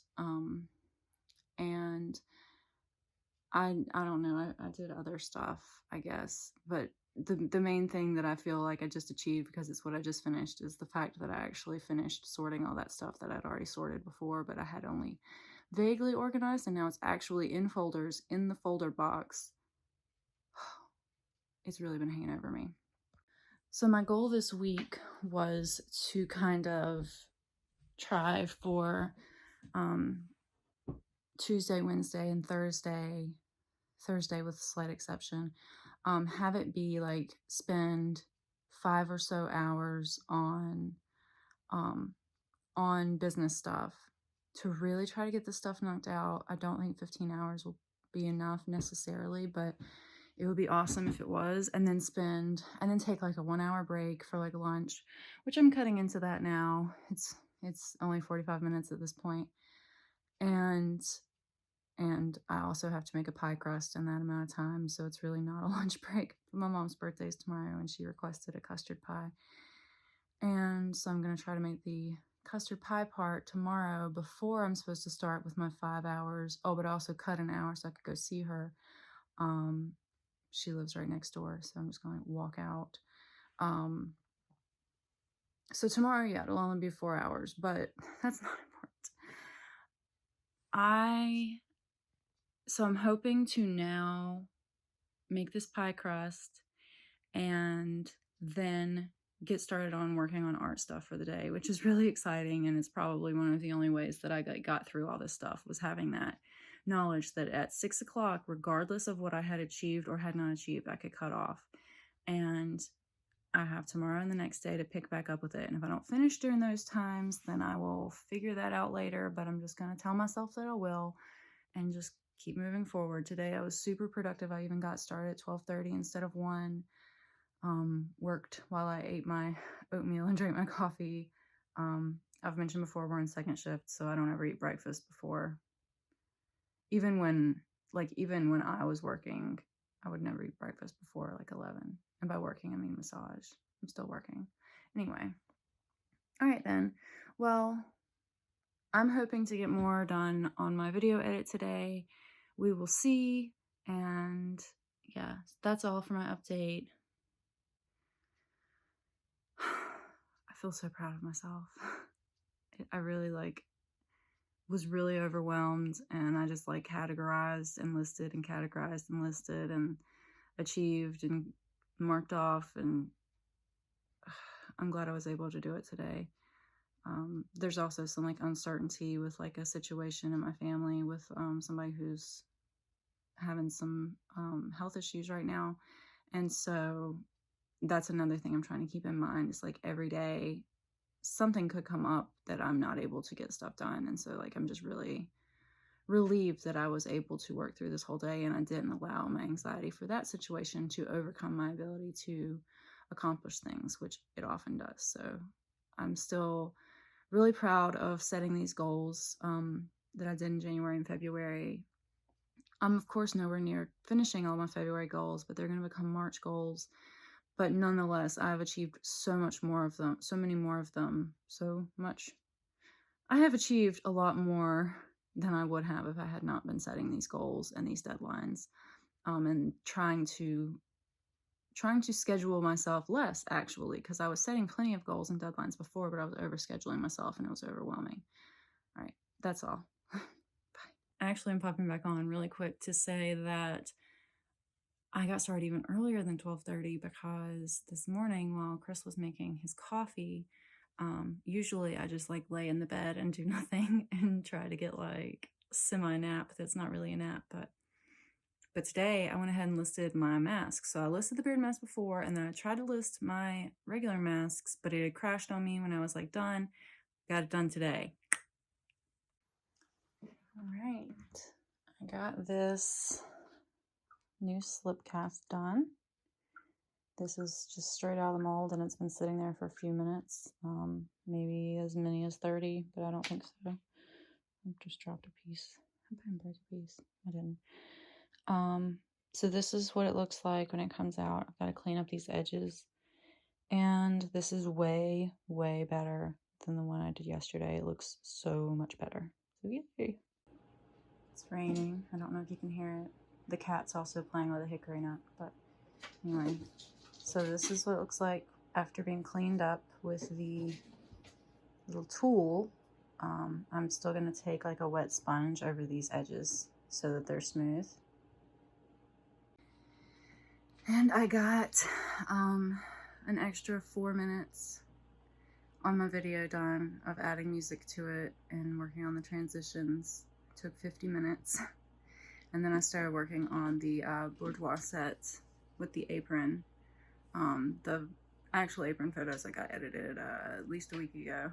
and I don't know, I did other stuff, I guess, but the main thing that I feel like I just achieved, because it's what I just finished, is the fact that I actually finished sorting all that stuff that I'd already sorted before, but I had only vaguely organized, and now it's actually in folders in the folder box. It's really been hanging over me. So my goal this week was to kind of try for Tuesday, Wednesday, and Thursday with a slight exception, have it be like spend 5 or so hours on business stuff to really try to get the stuff knocked out. I don't think 15 hours will be enough necessarily, but it would be awesome if it was. And then take like a 1 hour break for like lunch, which I'm cutting into that now. It's only 45 minutes at this point. And I also have to make a pie crust in that amount of time, so it's really not a lunch break. My mom's birthday is tomorrow, and she requested a custard pie. And so I'm going to try to make the custard pie part tomorrow before I'm supposed to start with my 5 hours. Oh, but also cut an hour so I could go see her. She lives right next door, so I'm just going to walk out. So tomorrow, yeah, it'll only be 4 hours, but that's not important. So I'm hoping to now make this pie crust and then get started on working on art stuff for the day, which is really exciting. And it's probably one of the only ways that I got through all this stuff, was having that knowledge that at 6 o'clock, regardless of what I had achieved or had not achieved, I could cut off. And I have tomorrow and the next day to pick back up with it. And if I don't finish during those times, then I will figure that out later. But I'm just going to tell myself that I will, and just keep moving forward. Today I was super productive. I even got started at 12:30 instead of 1. Worked while I ate my oatmeal and drank my coffee. I've mentioned before, we're on second shift, so I don't ever eat breakfast before. Even when I was working, I would never eat breakfast before like 11. And by working, I mean massage. I'm still working. Anyway. All right then. Well, I'm hoping to get more done on my video edit today. We will see. And yeah, that's all for my update. I feel so proud of myself. I really was really overwhelmed, and I just categorized and listed and categorized and listed and achieved and marked off, and I'm glad I was able to do it today. There's also some uncertainty with a situation in my family with somebody who's having some health issues right now, and so that's another thing I'm trying to keep in mind. Is every day something could come up that I'm not able to get stuff done, and so I'm just really relieved that I was able to work through this whole day, and I didn't allow my anxiety for that situation to overcome my ability to accomplish things, which it often does. So I'm still really proud of setting these goals that I did in January and February. I'm of course nowhere near finishing all my February goals, but they're going to become March goals. But nonetheless, I've achieved so much more of them, so many more of them, so much. I have achieved a lot more than I would have if I had not been setting these goals and these deadlines, and trying to schedule myself less, actually, because I was setting plenty of goals and deadlines before, but I was overscheduling myself and it was overwhelming. All right, that's all. Bye. Actually, I'm popping back on really quick to say that I got started even earlier than 12:30 because this morning while Chris was making his coffee, Usually I just like lay in the bed and do nothing and try to get like semi nap. That's not really a nap, but today I went ahead and listed my masks. So I listed the beard mask before, and then I tried to list my regular masks, but it had crashed on me when I was like done. Got it done today. All right, I got this new slip cast done. This is just straight out of the mold, and it's been sitting there for a few minutes, maybe as many as 30, but I don't think so. I just dropped a piece. I hope I didn't break a piece. I didn't. So this is what it looks like when it comes out. I've got to clean up these edges, and this is way, way better than the one I did yesterday. It looks so much better. So yay! It's raining. I don't know if you can hear it. The cat's also playing with a hickory nut, but anyway. So this is what it looks like after being cleaned up with the little tool. I'm still going to take like a wet sponge over these edges so that they're smooth. And I got an extra 4 minutes on my video done of adding music to it and working on the transitions. It took 50 minutes. And then I started working on the bourgeois set with the apron. The actual apron photos I got edited at least a week ago.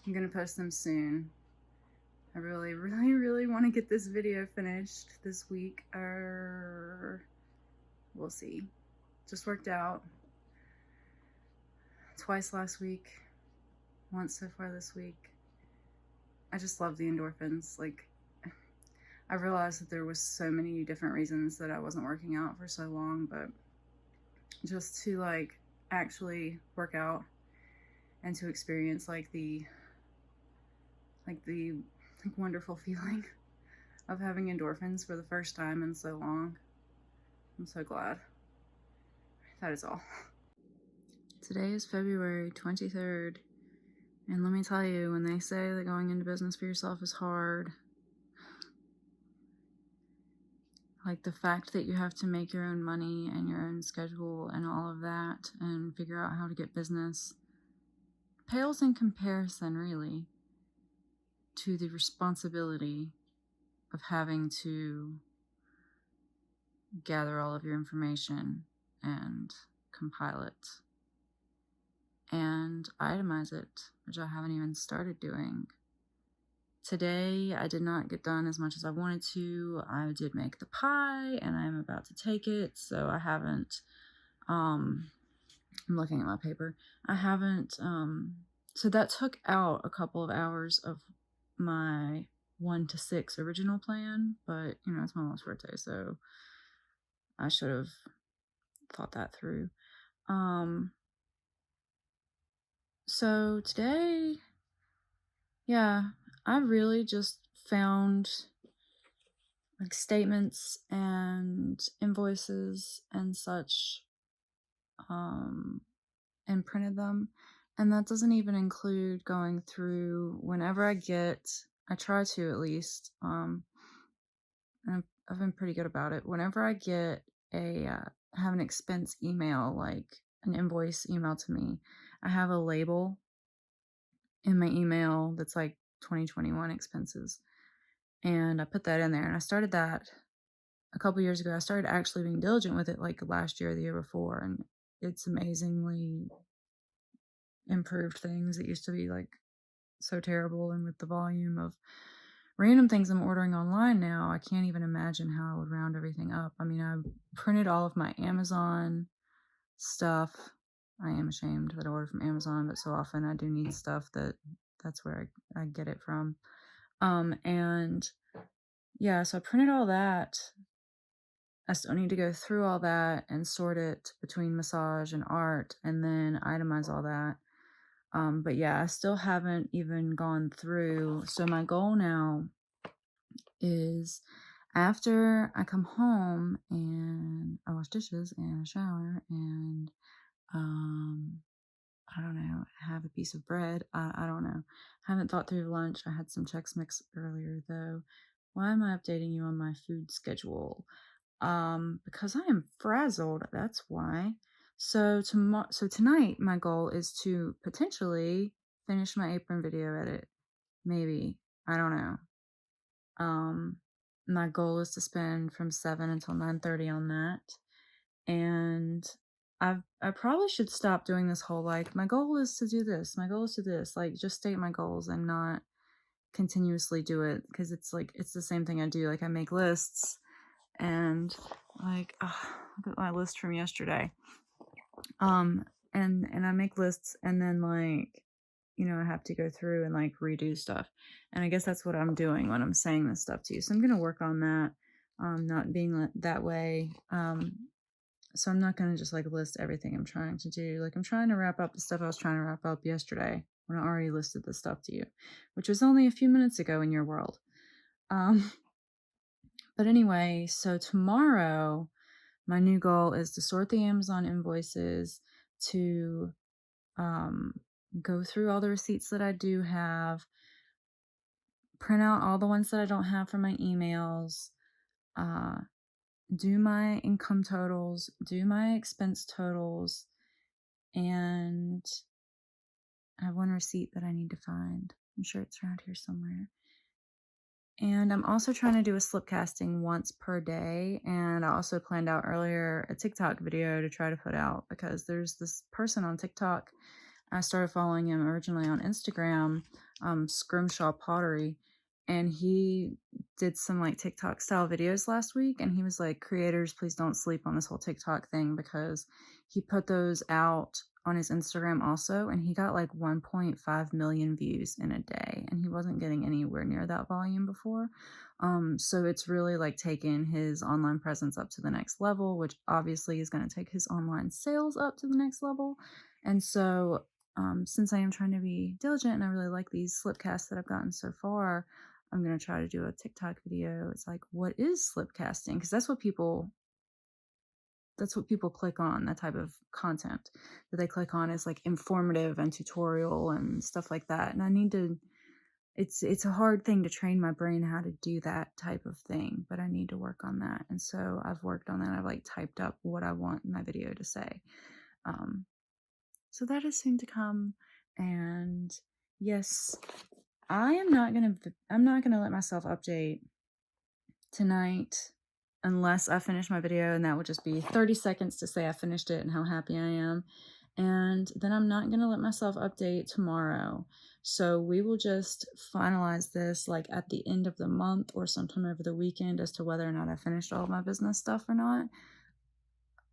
I'm gonna post them soon. I really, really, really want to get this video finished this week, or we'll see. Just worked out twice last week, once so far this week. I just love the endorphins. Like, I realized that there was so many different reasons that I wasn't working out for so long, but just to like actually work out and to experience like the wonderful feeling of having endorphins for the first time in so long. I'm so glad. That is all. Today is February 23rd, and let me tell you, when they say that going into business for yourself is hard, like the fact that you have to make your own money and your own schedule and all of that and figure out how to get business pales in comparison, really, to the responsibility of having to gather all of your information and compile it and itemize it, which I haven't even started doing. Today, I did not get done as much as I wanted to. I did make the pie, and I'm about to take it, so I haven't, I'm looking at my paper. I haven't, so that took out a couple of hours of my 1 to 6 original plan, but, you know, it's my mom's birthday, so I should have thought that through. So today, yeah, I really just found like statements and invoices and such, and printed them. And that doesn't even include going through whenever I try to at least, and I've been pretty good about it. Whenever I get have an expense email, like an invoice email to me, I have a label in my email that's like 2021 expenses. And I put that in there, and I started that a couple years ago. I started actually being diligent with it like last year or the year before, and it's amazingly improved things. It used to be like so terrible, and with the volume of random things I'm ordering online now, I can't even imagine how I would round everything up. I mean, I printed all of my Amazon stuff. I am ashamed that I ordered from Amazon, but so often I do need stuff that's where I get it from. And yeah, so I printed all that. I still need to go through all that and sort it between massage and art and then itemize all that. But yeah, I still haven't even gone through. So my goal now is after I come home and I wash dishes and shower and, I don't know, have a piece of bread. I don't know. Haven't thought through lunch. I had some Chex Mix earlier though. Why am I updating you on my food schedule? Because I am frazzled. That's why. So tonight, my goal is to potentially finish my apron video edit. Maybe. I don't know. My goal is to spend from 7 until 9:30 on that. And I probably should stop doing this whole like my goal is to do this. My goal is to do this. Like just state my goals and not continuously do it, because it's like it's the same thing I do. Like I make lists and like look at my list from yesterday. And I make lists and then like I have to go through and like redo stuff. And I guess that's what I'm doing when I'm saying this stuff to you. So I'm going to work on that, not being that way. So I'm not going to just like list everything I'm trying to do. Like I'm trying to wrap up the stuff I was trying to wrap up yesterday when I already listed the stuff to you, which was only a few minutes ago in your world. But anyway, so tomorrow, my new goal is to sort the Amazon invoices, to go through all the receipts that I do have, print out all the ones that I don't have from my emails, do my income totals, do my expense totals, and I have one receipt that I need to find. I'm sure it's around here somewhere. And I'm also trying to do a slip casting once per day. And I also planned out earlier a TikTok video to try to put out, because there's this person on TikTok. I started following him originally on Instagram, Scrimshaw Pottery, and he did some like TikTok style videos last week. And he was like, creators, please don't sleep on this whole TikTok thing, because he put those out on his Instagram also, and he got like 1.5 million views in a day, and he wasn't getting anywhere near that volume before. So it's really like taken his online presence up to the next level, which obviously is going to take his online sales up to the next level. And so since I am trying to be diligent and I really like these slip casts that I've gotten so far, I'm going to try to do a TikTok video. It's like, what is slip casting? Because that's what people click on. That type of content that they click on is like informative and tutorial and stuff like that. And I need to, it's a hard thing to train my brain how to do that type of thing, but I need to work on that. And so I've worked on that. I've like typed up what I want my video to say. So that is soon to come. And yes, I'm not gonna let myself update tonight unless I finish my video, and that would just be 30 seconds to say I finished it and how happy I am. And then I'm not gonna let myself update tomorrow. So we will just finalize this like at the end of the month or sometime over the weekend as to whether or not I finished all of my business stuff or not.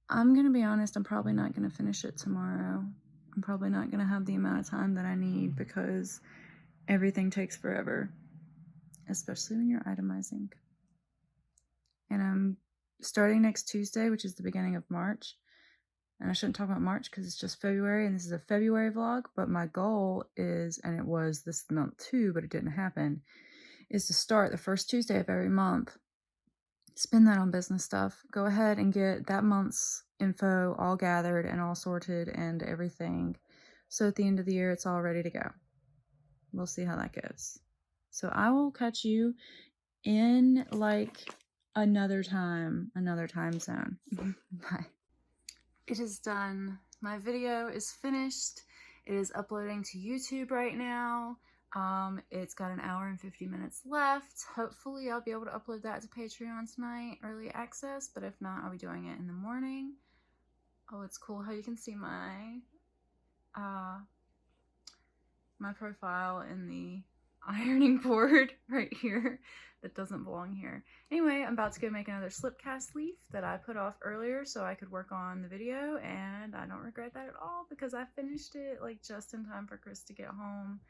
I'm gonna be honest, I'm probably not gonna finish it tomorrow. I'm probably not gonna have the amount of time that I need, because everything takes forever, especially when you're itemizing. And I'm starting next Tuesday, which is the beginning of March. And I shouldn't talk about March because it's just February, and this is a February vlog. But my goal is, and it was this month too, but it didn't happen, is to start the first Tuesday of every month. Spend that on business stuff. Go ahead and get that month's info all gathered and all sorted and everything. So at the end of the year, it's all ready to go. We'll see how that goes. So I will catch you in like another time zone. Bye. It is done. My video is finished. It is uploading to YouTube right now. It's got an hour and 50 minutes left. Hopefully I'll be able to upload that to Patreon tonight, early access, but if not, I'll be doing it in the morning. Oh, it's cool how you can see my my profile in the ironing board right here that doesn't belong here. Anyway, I'm about to go make another slip cast leaf that I put off earlier so I could work on the video, and I don't regret that at all because I finished it like just in time for Chris to get home.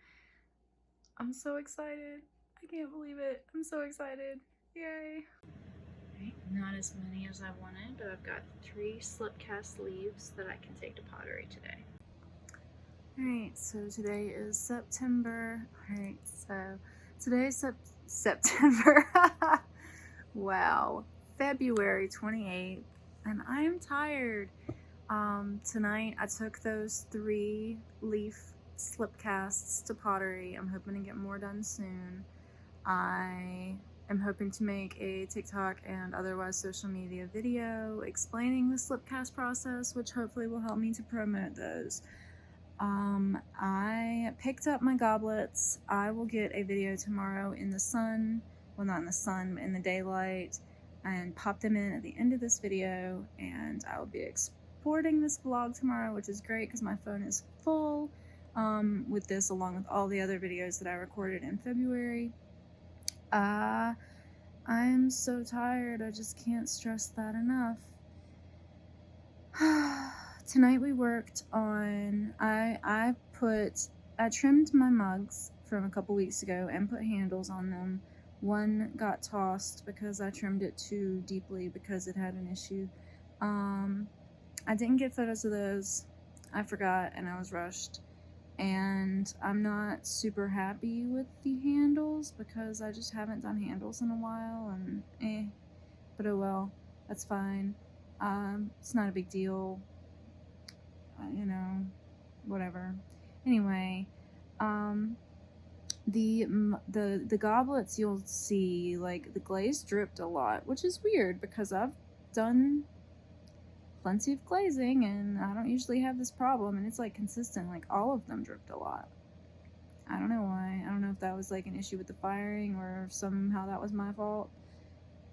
I'm so excited. I can't believe it. I'm so excited. Yay. Right, not as many as I wanted, but I've got 3 slip cast leaves that I can take to pottery today. Alright, so today is September. Alright, so today is September. Wow. February 28th. And I am tired. Tonight I took those 3 leaf slip casts to pottery. I'm hoping to get more done soon. I am hoping to make a TikTok and otherwise social media video explaining the slip cast process, which hopefully will help me to promote those. I picked up my goblets. I will get a video tomorrow in the sun, well, not in the sun, but in the daylight, and pop them in at the end of this video, and I will be exporting this vlog tomorrow, which is great because my phone is full with this, along with all the other videos that I recorded in February. I'm so tired, I just can't stress that enough. Tonight we worked on, I trimmed my mugs from a couple weeks ago and put handles on them. One got tossed because I trimmed it too deeply because it had an issue. I didn't get photos of those. I forgot and I was rushed. And I'm not super happy with the handles because I just haven't done handles in a while, and but oh well, that's fine. It's not a big deal, you know, whatever. Anyway, the goblets, you'll see like the glaze dripped a lot, which is weird because I've done plenty of glazing and I don't usually have this problem, and it's like consistent, like all of them dripped a lot. I don't know why. I don't know if that was like an issue with the firing or if somehow that was my fault.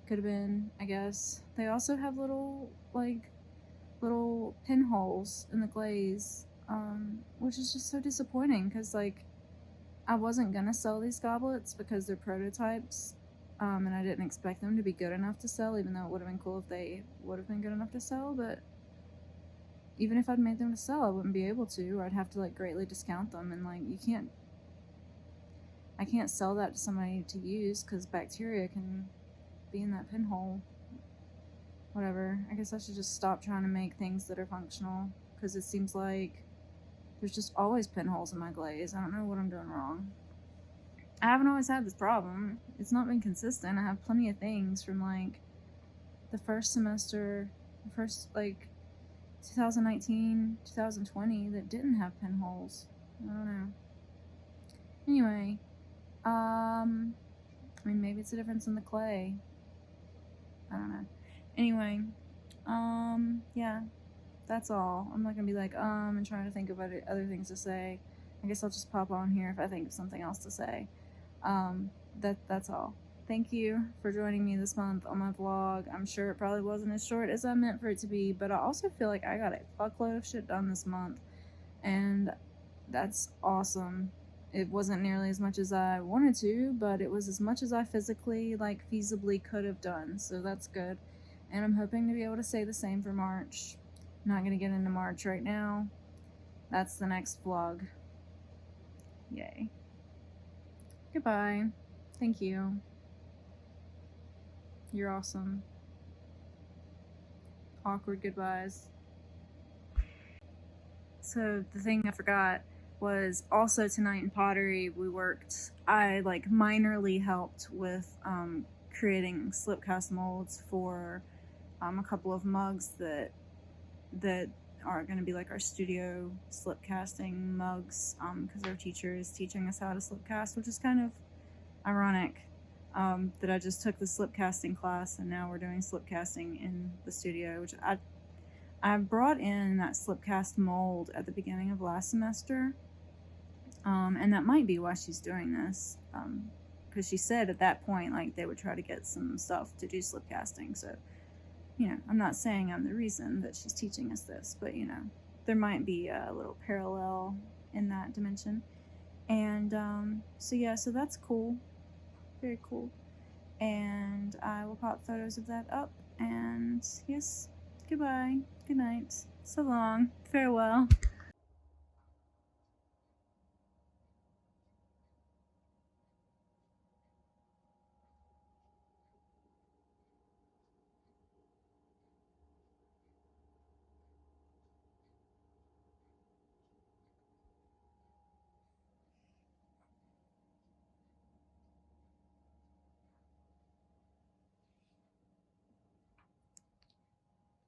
Could have been, I guess. They also have little pinholes in the glaze, which is just so disappointing because like I wasn't gonna sell these goblets because they're prototypes, and I didn't expect them to be good enough to sell, even though it would have been cool if they would have been good enough to sell. But even if I'd made them to sell, I wouldn't be able to, or I'd have to like greatly discount them, and like I can't sell that to somebody to use because bacteria can be in that pinhole. Whatever. I guess I should just stop trying to make things that are functional because it seems like there's just always pinholes in my glaze. I don't know what I'm doing wrong. I haven't always had this problem. It's not been consistent. I have plenty of things from like the first semester, like 2019, 2020 that didn't have pinholes. I don't know. Anyway, I mean, maybe it's a difference in the clay. I don't know. Anyway, yeah, that's all. I'm not gonna be like, and trying to think of other things to say. I guess I'll just pop on here if I think of something else to say. That's all. Thank you for joining me this month on my vlog. I'm sure it probably wasn't as short as I meant for it to be, but I also feel like I got a fuckload of shit done this month, and that's awesome. It wasn't nearly as much as I wanted to, but it was as much as I physically, like, feasibly could have done, so that's good. And I'm hoping to be able to say the same for March. I'm not going to get into March right now. That's the next vlog. Yay. Goodbye. Thank you. You're awesome. Awkward goodbyes. So the thing I forgot was also tonight in pottery I like minorly helped with creating slip cast molds for a couple of mugs that are going to be like our studio slip casting mugs, because our teacher is teaching us how to slip cast, which is kind of ironic that I just took the slip casting class and now we're doing slip casting in the studio, which I brought in that slip cast mold at the beginning of last semester, and that might be why she's doing this, because she said at that point like they would try to get some stuff to do slip casting. So, you know, I'm not saying I'm the reason that she's teaching us this, but you know, there might be a little parallel in that dimension. And so yeah, so that's cool, very cool. And I will pop photos of that up. And yes, goodbye, good night, so long, farewell.